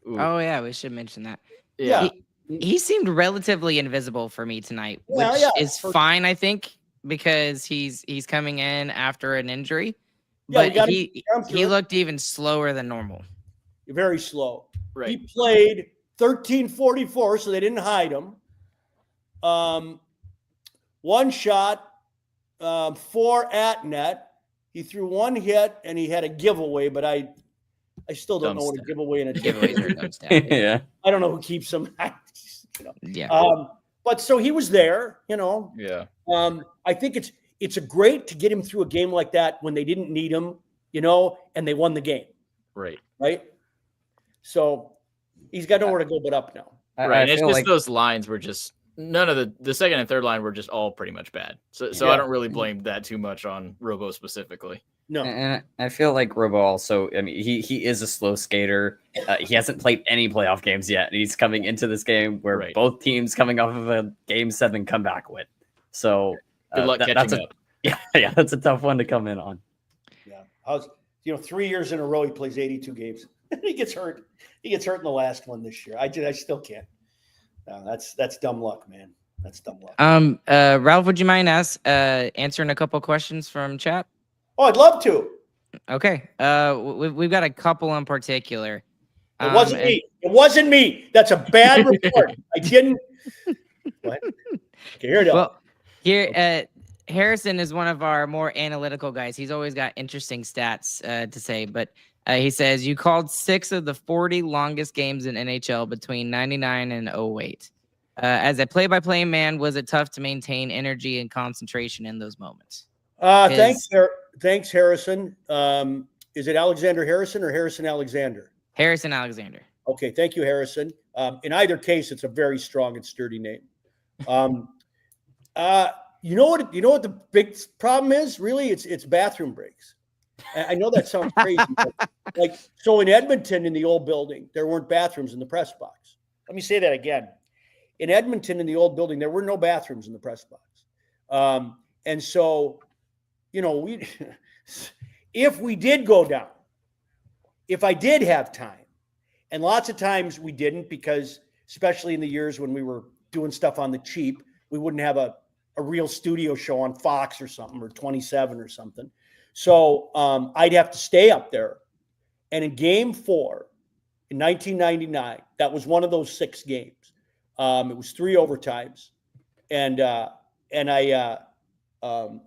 Ooh. Oh yeah, we should mention that. Yeah. He seemed relatively invisible for me tonight, which is fine, I think, because he's coming in after an injury. Yeah, but he looked even slower than normal. Very slow. Right. He played 13:44, so they didn't hide him. One shot, 4 at net. He threw one hit, and he had a giveaway, but I still don't know what a giveaway and a Giveaways are a dumb stat. Yeah. I don't know who keeps them. Yeah. But so he was there, Yeah. I think it's a great to get him through a game like that when they didn't need him, and they won the game. Right. Right. So he's got nowhere to go but up now. Right. And it's just those lines were just none of the second and third line were just all pretty much bad. So I don't really blame that too much on Robo specifically. No. And I feel like Robo also, I mean, he is a slow skater. He hasn't played any playoff games yet. He's coming into this game where both teams coming off of a Game 7 comeback win. So good luck catching up. Yeah, that's a tough one to come in on. Yeah. 3 years in a row, he plays 82 games. He gets hurt. He gets hurt in the last one this year. I still can't. No, that's dumb luck, man. That's dumb luck. Ralph, would you mind answering a couple questions from chat? Oh, I'd love to. Okay. We've got a couple in particular. It wasn't me. It wasn't me. That's a bad report. I didn't. What? Okay, here it is. Well, Harrison is one of our more analytical guys. He's always got interesting stats to say, but he says you called 6 of the 40 longest games in NHL between 99 and 08. As a play-by-play man, was it tough to maintain energy and concentration in those moments? Thanks, Harrison. Is it Alexander Harrison or Harrison Alexander? Harrison Alexander. Okay, thank you, Harrison. In either case, it's a very strong and sturdy name. You know what the big problem is? Really, it's bathroom breaks. I know that sounds crazy, but so in Edmonton, in the old building, there weren't bathrooms in the press box. Let me say that again. In Edmonton, in the old building, there were no bathrooms in the press box, and so. If we did go down, if I did have time, and lots of times we didn't because, especially in the years when we were doing stuff on the cheap, we wouldn't have a real studio show on Fox or something or 27 or something. So I'd have to stay up there. And in Game 4 in 1999, that was one of those 6 games. It was 3 overtimes, and I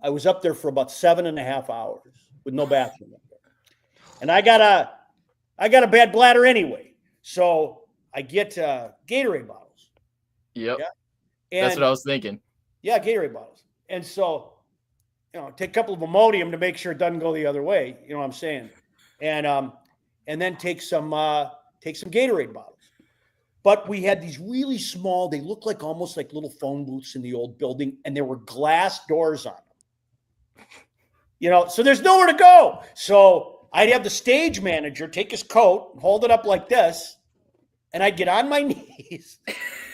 was up there for about 7.5 hours with no bathroom up there. And I got a bad bladder anyway. So I get Gatorade bottles. Yep. Yeah? That's what I was thinking. Yeah, Gatorade bottles. And so, take a couple of Imodium to make sure it doesn't go the other way. You know what I'm saying? And then take some Gatorade bottles. But we had these really small, they looked like almost like little phone booths in the old building, and there were glass doors on them. So there's nowhere to go. So I'd have the stage manager take his coat and hold it up like this, and I'd get on my knees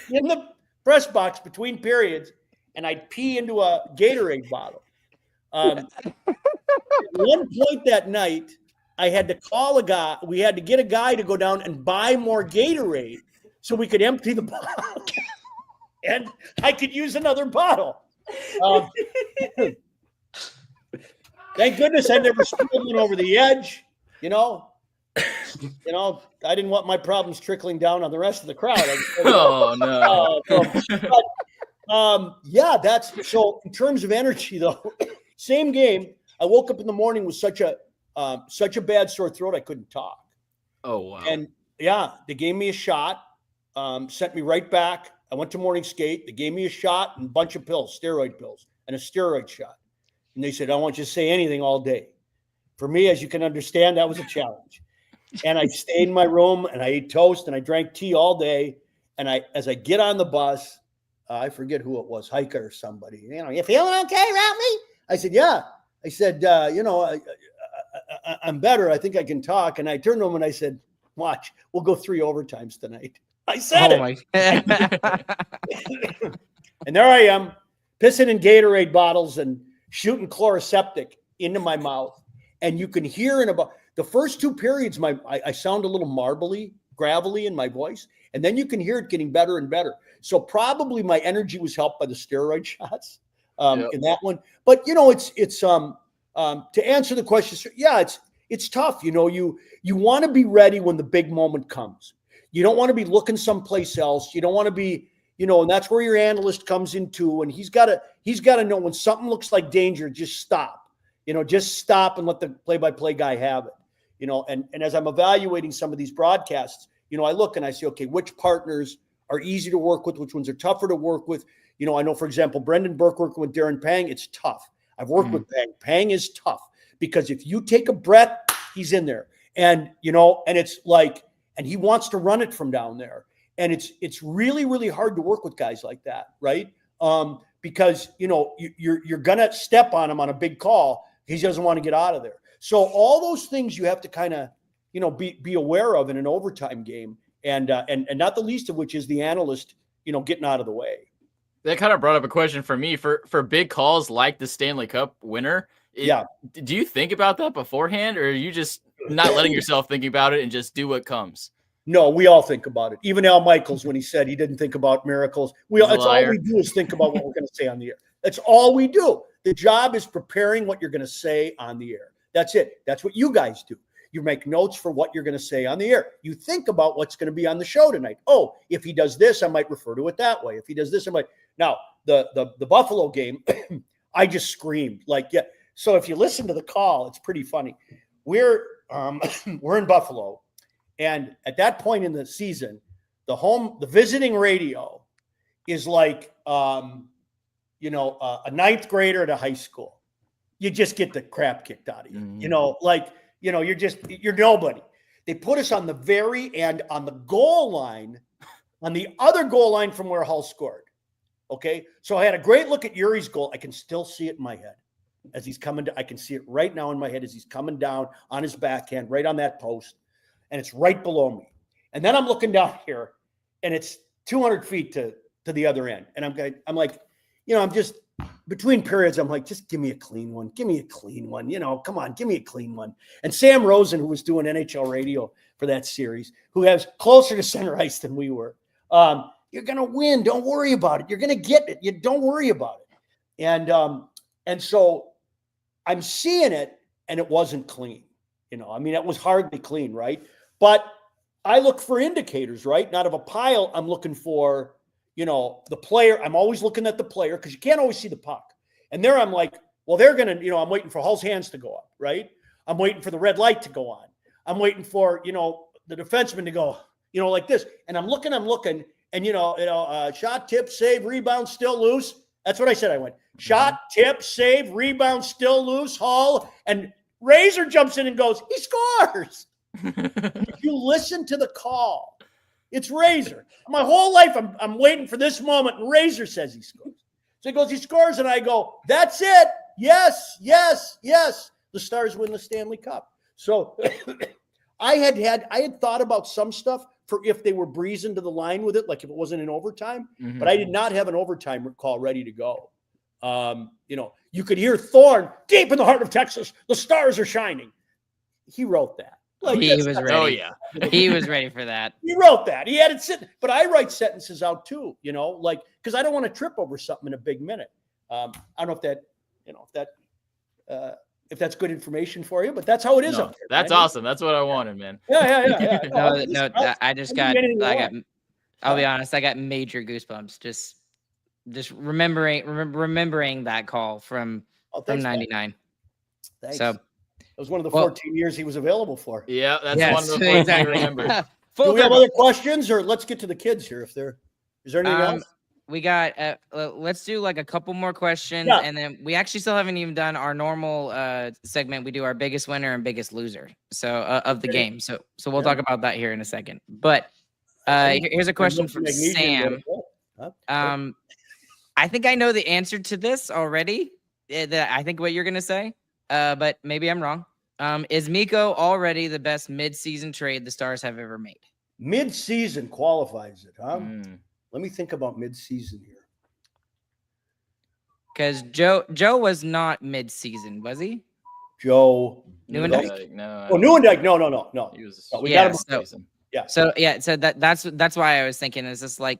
in the press box between periods, and I'd pee into a Gatorade bottle. At one point that night, I had to call a guy. We had to get a guy to go down and buy more Gatorade so we could empty the bottle, and I could use another bottle. Thank goodness I never spilled one over the edge. You know, I didn't want my problems trickling down on the rest of the crowd. Oh no! Yeah, that's so. In terms of energy, though, same game. I woke up in the morning with such a bad sore throat I couldn't talk. Oh wow! And yeah, they gave me a shot, sent me right back. I went to morning skate. They gave me a shot and a bunch of pills, steroid pills, and a steroid shot. And they said, I don't want you to say anything all day. For me, as you can understand, that was a challenge. And I stayed in my room and I ate toast and I drank tea all day. And as I get on the bus, I forget who it was, Hiker or somebody. You feeling okay, Ralphie? I said, yeah. I said, I'm better. I think I can talk. And I turned to him and I said, watch, we'll go 3 overtimes tonight. I said it. And there I am, pissing in Gatorade bottles and shooting chloroseptic into my mouth. And you can hear in about the first 2 periods, I sound a little marbly, gravelly in my voice. And then you can hear it getting better and better. So probably my energy was helped by the steroid shots in that one. But, it's to answer the question, yeah, it's tough. You want to be ready when the big moment comes. You don't want to be looking someplace else. You don't want to be, and that's where your analyst comes in too. And he's got to know when something looks like danger, just stop. Just stop and let the play-by-play guy have it. And as I'm evaluating some of these broadcasts, I look and I say, okay, which partners are easy to work with, which ones are tougher to work with. I know, for example, Brendan Burke working with Darren Pang, it's tough. I've worked with Pang. Pang is tough because if you take a breath, he's in there. And, and it's like, and he wants to run it from down there. And it's really, really hard to work with guys like that, right? Because, you're going to step on him on a big call. He doesn't want to get out of there. So all those things you have to kind of, be aware of in an overtime game. And not the least of which is the analyst, getting out of the way. That kind of brought up a question for me for big calls like the Stanley Cup winner. Do you think about that beforehand, or are you just not letting yourself think about it and just do what comes? No, we all think about it. Even Al Michaels, when he said he didn't think about miracles, that's all we do is think about what we're going to say on the air. That's all we do. The job is preparing what you're going to say on the air. That's it. That's what you guys do. You make notes for what you're going to say on the air. You think about what's going to be on the show tonight. Oh, if he does this, I might refer to it that way. If he does this, I might. Now, the Buffalo game, I just screamed like, yeah. So if you listen to the call, it's pretty funny. We're in Buffalo, and at that point in the season, the visiting radio is like, a 9th grader at a high school. You just get the crap kicked out of you. You're nobody. They put us on the very end on the goal line, on the other goal line from where Hull scored. Okay. So I had a great look at Yuri's goal. I can still see it in my head as he's coming I can see it right now in my head as he's coming down on his backhand, right on that post. And it's right below me. And then I'm looking down here and it's 200 feet to the other end. And I'm like, I'm just between periods. I'm like, just give me a clean one. Give me a clean one. Come on, give me a clean one. And Sam Rosen, who was doing NHL radio for that series, who has closer to center ice than we were. You're going to win. Don't worry about it. You're going to get it. You don't worry about it. And so I'm seeing it and it wasn't clean. It was hardly clean. Right. But I look for indicators, right? Not of a pile. I'm looking for, the player. I'm always looking at the player because you can't always see the puck. And there I'm like, well, they're going to, I'm waiting for Hull's hands to go up, right? I'm waiting for the red light to go on. I'm waiting for, the defenseman to go, like this. And I'm looking, and, shot, tip, save, rebound, still loose. That's what I said. I went, shot, tip, save, rebound, still loose, Hull. And Razor jumps in and goes, he scores. If you listen to the call, it's Razor. My whole life, I'm waiting for this moment, and Razor says he scores. So he goes, he scores, and I go, that's it. Yes, yes, yes. The Stars win the Stanley Cup. So I had thought about some stuff for if they were breezing to the line with it, like if it wasn't in overtime, but I did not have an overtime call ready to go. You could hear Thorne deep in the heart of Texas. The stars are shining. He wrote that. Like, he was ready. Oh yeah, he was ready for that. He wrote that. He had it sitting. But I write sentences out too. Because I don't want to trip over something in a big minute. I don't know if that's good information for you, but that's how it is up there. That's awesome. That's what I wanted, man. Yeah. I'll be honest. I got major goosebumps just remembering that call from 99. Thanks. So it was one of the 14 years he was available for. Yeah, that's one of the points I remember. Do we have other questions, or let's get to the kids here? Is there anything else? We got. Let's do like a couple more questions, and then we actually still haven't even done our normal segment. We do our biggest winner and biggest loser, of the game. So we'll talk about that here in a second. But here's a question from Sam. I think I know the answer to this already. I think what you're gonna say, but maybe I'm wrong. Is Mikko already the best mid-season trade the Stars have ever made? Mid-season qualifies it, huh? Let me think about mid-season here. Because Joe was not mid-season, was he? Joe Nieuwendyk? No. Oh, Nieuwendyk. No. He was. We got him season. So that's why I was thinking, is this like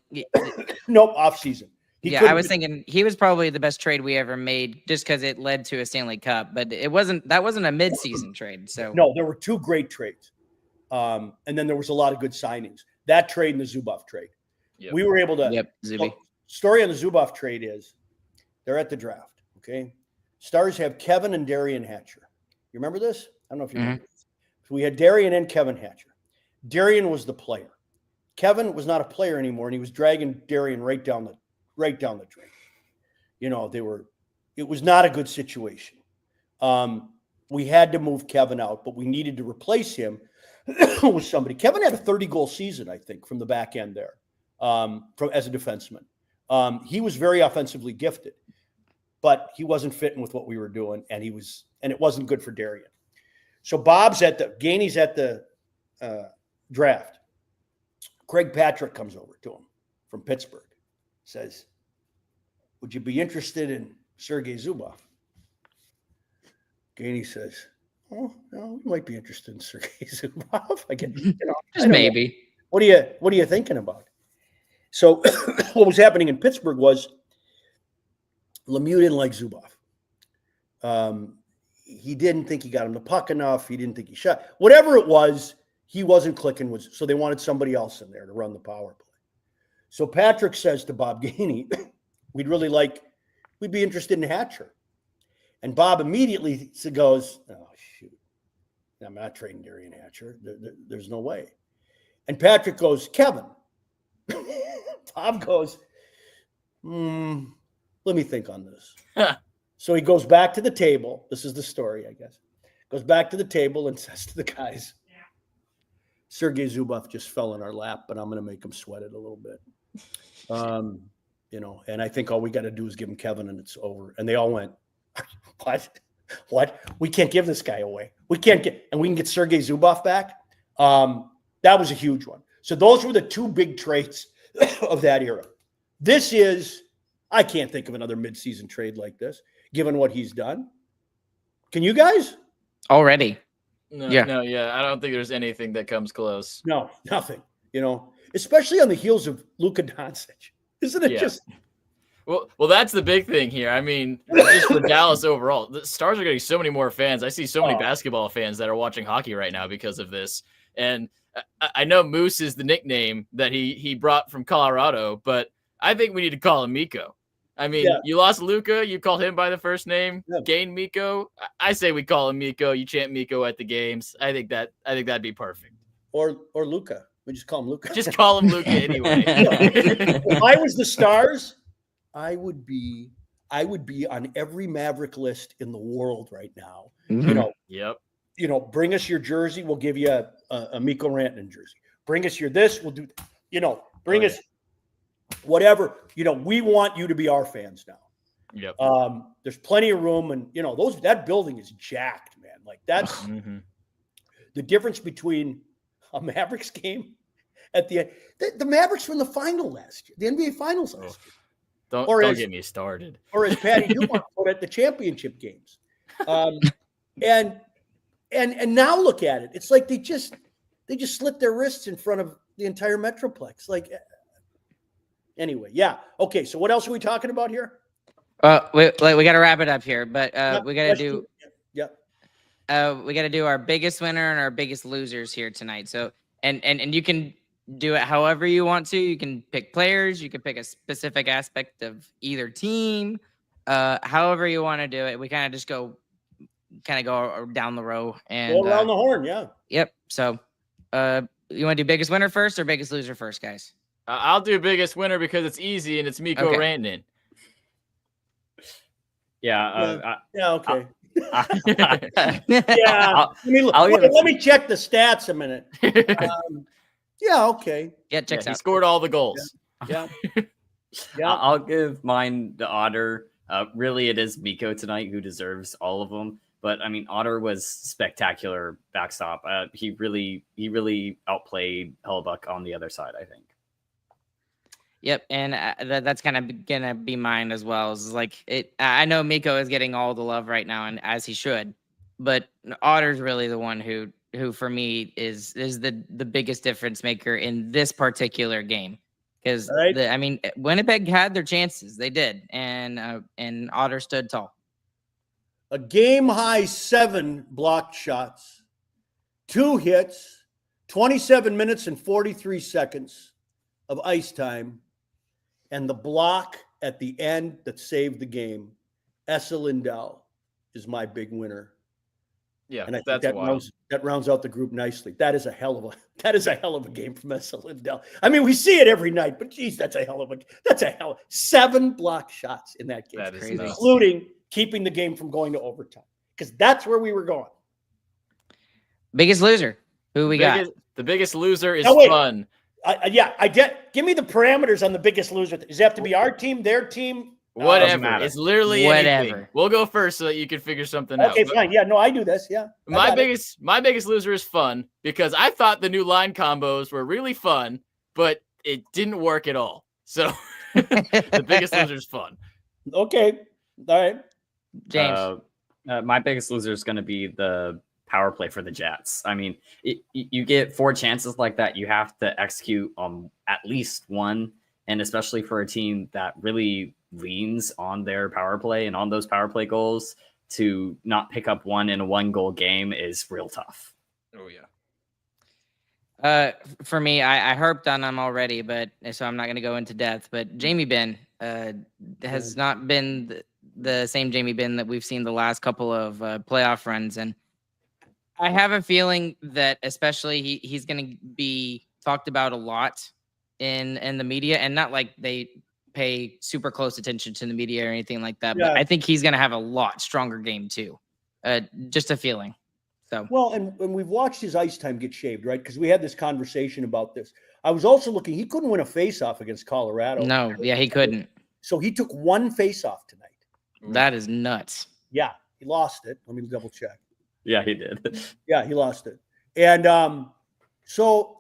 nope, off season. I was thinking he was probably the best trade we ever made just because it led to a Stanley Cup, but that wasn't a mid-season trade. So no, there were two great trades. And then there was a lot of good signings. That trade and the Zubov trade. Yep. We were able to. Yep, Zuby. Story on the Zubov trade is they're at the draft. Okay. Stars have Kevin and Darian Hatcher. You remember this? I don't know if you remember this. So we had Darian and Kevin Hatcher. Darian was the player. Kevin was not a player anymore, and he was dragging Darian right down the drain. It was not a good situation. We had to move Kevin out, but we needed to replace him with somebody. Kevin had a 30-goal season, I think, from the back end there, as a defenseman. He was very offensively gifted, but he wasn't fitting with what we were doing, and it wasn't good for Darian. So Gainey's at the draft. Craig Patrick comes over to him from Pittsburgh, says, "Would you be interested in Sergei Zubov?" Gainey says, "Oh, no, we might be interested in Sergei Zubov." Just maybe. What are you thinking about? So what was happening in Pittsburgh was Lemieux didn't like Zubov. He didn't think he got him the puck enough. He didn't think he shot. Whatever it was, he wasn't clicking. So they wanted somebody else in there to run the power play. So Patrick says to Bob Gainey, we'd be interested in Hatcher. And Bob immediately goes, "Oh, shoot. I'm not trading Darian Hatcher. There's no way." And Patrick goes, "Kevin." Bob goes, "Let me think on this." So he goes back to the table. This is the story, I guess. Goes back to the table and says to the guys, "Sergei Zubov just fell in our lap, but I'm going to make him sweat it a little bit." And I think all we got to do is give him Kevin and it's over. And they all went, What? We can't give this guy away. We can get Sergei Zubov back. That was a huge one. So those were the two big traits of that era. I can't think of another midseason trade like this, given what he's done. Can you guys? Already. No, I don't think there's anything that comes close. No, nothing. Especially on the heels of Luka Doncic. Isn't it just? Well, that's the big thing here. I mean, just for Dallas overall, the Stars are getting so many more fans. I see so many basketball fans that are watching hockey right now because of this. And I know Moose is the nickname that he brought from Colorado, but I think we need to call him Mikko. I mean, you lost Luka, you called him by the first name, gained Mikko. I say we call him Mikko. You chant Mikko at the games. I think that'd be perfect. Or Luka. We just call him Luka. Just call him Luka anyway. If I was the Stars, I would be on every Maverick list in the world right now. Yep. Bring us your jersey. We'll give you a Mikko Rantanen jersey. Bring us your this. We'll do, bring us whatever. We want you to be our fans now. Yep. There's plenty of room, and that building is jacked, man. Like that's the difference between a Mavericks game at the end. The Mavericks were in the final last year, the NBA Finals last year. Don't get me started. Or as Patty Dumont put it, the championship games. And now look at it. It's like they just slit their wrists in front of the entire Metroplex. Like, anyway, yeah. Okay, so what else are we talking about here? We got to wrap it up here, but we got to do. We got to do our biggest winner and our biggest losers here tonight. So, and you can do it however you want to. You can pick players. You can pick a specific aspect of either team. However you want to do it. We kind of just go down the row and go around the horn. Yeah. Yep. So, you want to do biggest winner first or biggest loser first, guys? I'll do biggest winner because it's easy and it's Mikko Rantanen. Yeah. Yeah. Okay. Yeah. Let me check the stats a minute. Yeah. Okay. Yeah. Checks out. He scored all the goals. Yeah. I'll give mine to Otter. Really, it is Mikko tonight who deserves all of them. But I mean, Otter was spectacular backstop. He really outplayed Hellebuyck on the other side, I think. Yep, and that's kind of gonna be mine as well. Is like it. I know Mikko is getting all the love right now, and as he should. But Otter's really the one who for me is the biggest difference maker in this particular game. Because Winnipeg had their chances, they did, and Otter stood tall. A game high 7 blocked shots, 2 hits, 27 minutes and 43 seconds of ice time, and the block at the end that saved the game. Esa Lindell is my big winner. Yeah, and I think that rounds out the group nicely. That is a hell of a game from Esa Lindell. I mean, we see it every night, but geez, that's a hell of 7 block shots in that game, that is crazy. Including keeping the game from going to overtime, because that's where we were going. Biggest loser, who we got? The biggest loser is fun. I get. Give me the parameters on the biggest loser. Does it have to be our team, their team? Whatever. It's literally whatever. Anything. We'll go first so that you can figure something out. Okay, but fine. Yeah, no, I do this. Yeah. My biggest loser is fun because I thought the new line combos were really fun, but it didn't work at all. So the biggest loser is fun. Okay. All right. James. My biggest loser is going to be the power play for the Jets. I mean, you get 4 chances like that. You have to execute on at least one. And especially for a team that really leans on their power play and on those power play goals, to not pick up one in a 1-goal game is real tough. Oh, yeah. For me, I harped on them already, but so I'm not going to go into depth. But Jamie Benn has not been the same Jamie Benn that we've seen the last couple of playoff runs. And I have a feeling that especially he's going to be talked about a lot in the media, and not like they pay super close attention to the media or anything like that. But I think he's going to have a lot stronger game too. Just a feeling. So well, and we've watched his ice time get shaved, right? Because we had this conversation about this. I was also looking; he couldn't win a faceoff against Colorado. No, yeah, he couldn't. So he took 1 faceoff tonight. That is nuts. Yeah, he lost it. Let me double check. Yeah, he did. Yeah, he lost it. And so.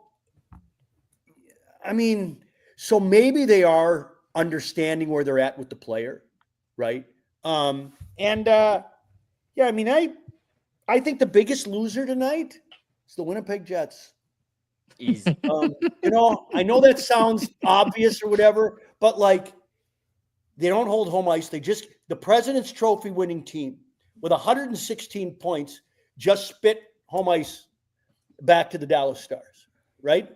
I mean, so maybe they are understanding where they're at with the player, right? I mean, I think the biggest loser tonight is the Winnipeg Jets. Easy. I know that sounds obvious or whatever, but like they don't hold home ice. The President's Trophy winning team with 116 points just spit home ice back to the Dallas Stars, right?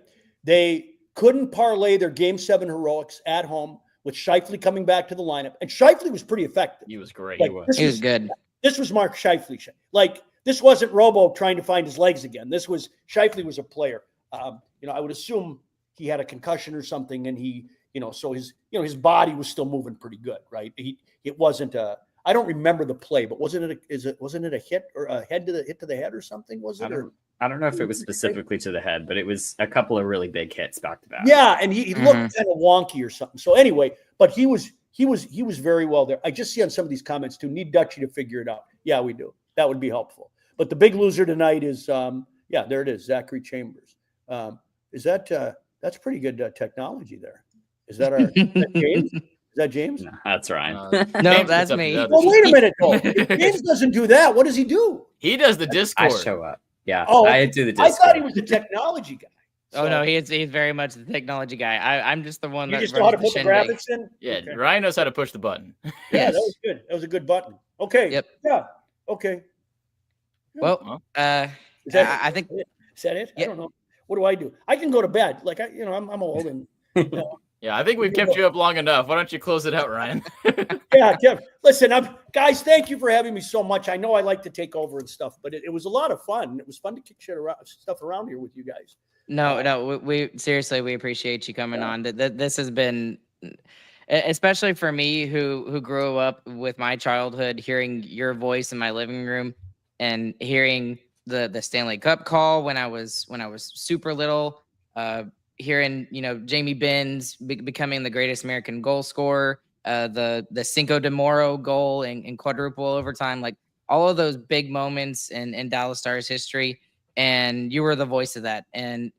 They couldn't parlay their Game 7 heroics at home with Scheifele coming back to the lineup. And Scheifele was pretty effective. He was great. He was good. This was Mark Scheifele. Like, this wasn't Robo trying to find his legs again. Scheifele was a player. I would assume he had a concussion or something, and he, so his body was still moving pretty good, right? It wasn't I don't remember the play, but wasn't it a hit or a hit to the head or something? I don't know if it was specifically to the head, but it was a couple of really big hits back to back. Yeah, and he looked kind of wonky or something. So anyway, but he was very well there. I just see on some of these comments too, need Dutchie to figure it out. Yeah, we do. That would be helpful. But the big loser tonight is Yeah, there it is. Zachary Chambers. Is that that's pretty good technology there? Is that our is that James? Is that James? No, that's Ryan. No, James that's gets up me. the other Well, wait a sheet. minute, though. If James doesn't do that, what does he do? He does the I Discord. show up. Yeah, Oh, I do the I Discord. thought he was a technology guy. Oh no, he's very much the technology guy. I'm just the one You that just know how to runs put the shindig. graphics in? Yeah, Okay. Ryan knows how to push the button. Yeah, Yes. that was good. That was a good button. Okay. Yep. Yeah. Okay. Well, Is that, I think is that it? Yeah. I don't know. What do I do? I can go to bed. Like I'm old and Yeah, I think we've kept you up long enough. Why don't you close it out, Ryan? yeah. Listen, guys, thank you for having me so much. I know I like to take over and stuff, but it was a lot of fun. It was fun to kick stuff around here with you guys. no, we seriously, we appreciate you coming on. This has been, especially for me who grew up with my childhood, hearing your voice in my living room and hearing the Stanley Cup call when I was super little, hearing Jamie Benn's becoming the greatest American goal scorer, the Cinco de Moro goal in quadruple overtime, like all of those big moments in Dallas Stars history, and you were the voice of that. And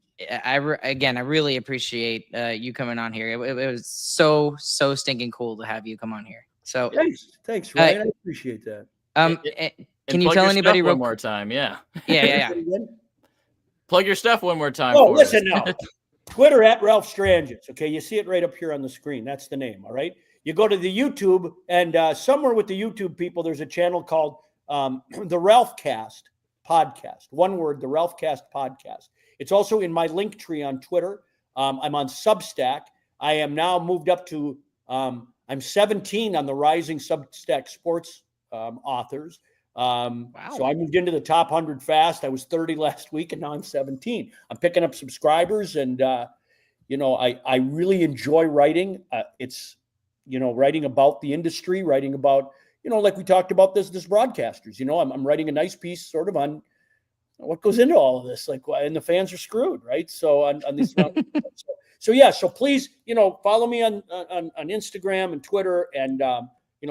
I really appreciate you coming on here. It was so stinking cool to have you come on here. So Thanks, Ryan. I appreciate that. Can you tell anybody one more time? Yeah. Yeah. Plug your stuff one more time. Oh, for listen us. now. Twitter at Ralph Strangis. Okay, you see it right up here on the screen. That's the name. All right. You go to the YouTube, and somewhere with the YouTube people, there's a channel called the Ralph Cast Podcast. One word, the Ralph Cast Podcast. It's also in my link tree on Twitter. I'm on Substack. I am now moved up to I'm 17 on the Rising Substack Sports authors. Wow. So I moved into the top 100 fast. I was 30 last week, and now I'm 17. I'm picking up subscribers, and I really enjoy writing. It's writing about the industry, writing about like we talked about this broadcasters. I'm writing a nice piece sort of on what goes into all of this, like, and the fans are screwed, right? So on these. So please follow me on Instagram and Twitter, and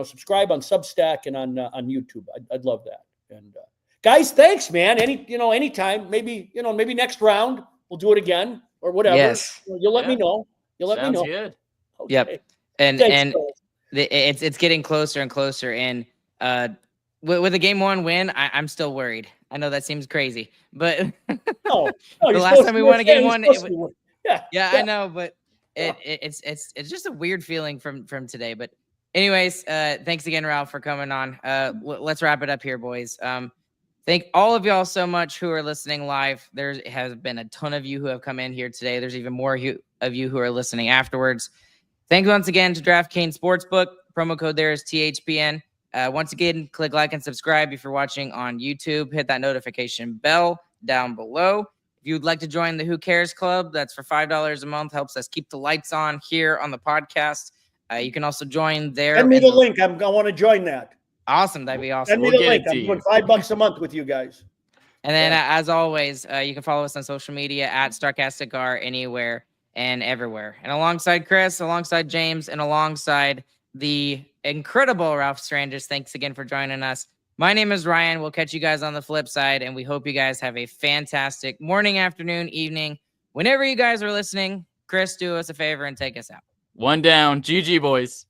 subscribe on Substack and on YouTube. I'd love that. And guys, thanks, man. Anytime, maybe next round we'll do it again or whatever. Yes. You'll let me know. Sounds good. Okay. Yep. And Thanks, it's getting closer and closer. And with a game one win, I'm still worried. I know that seems crazy, but No, the last time we won a game one, yeah, I know, but it's just a weird feeling from today. But anyways, thanks again, Ralph, for coming on. Let's wrap it up here, boys. Thank all of y'all so much who are listening live. There has been a ton of you who have come in here today. There's even more of you who are listening afterwards. Thanks once again to DraftKings Sportsbook. Promo code there is THPN. Once again, click like and subscribe if you're watching on YouTube. Hit that notification bell down below. If you'd like to join the Who Cares Club, that's for $5 a month. Helps us keep the lights on here on the podcast. You can also join there. Send me the link. I want to join that. Awesome. That'd be awesome. Send me the link. I'm doing $5 a month with you guys. And then, as always, you can follow us on social media at Starcastic anywhere and everywhere. And alongside Chris, alongside James, and alongside the incredible Ralph Strangis, thanks again for joining us. My name is Ryan. We'll catch you guys on the flip side, and we hope you guys have a fantastic morning, afternoon, evening. Whenever you guys are listening, Chris, do us a favor and take us out. One down. GG, boys.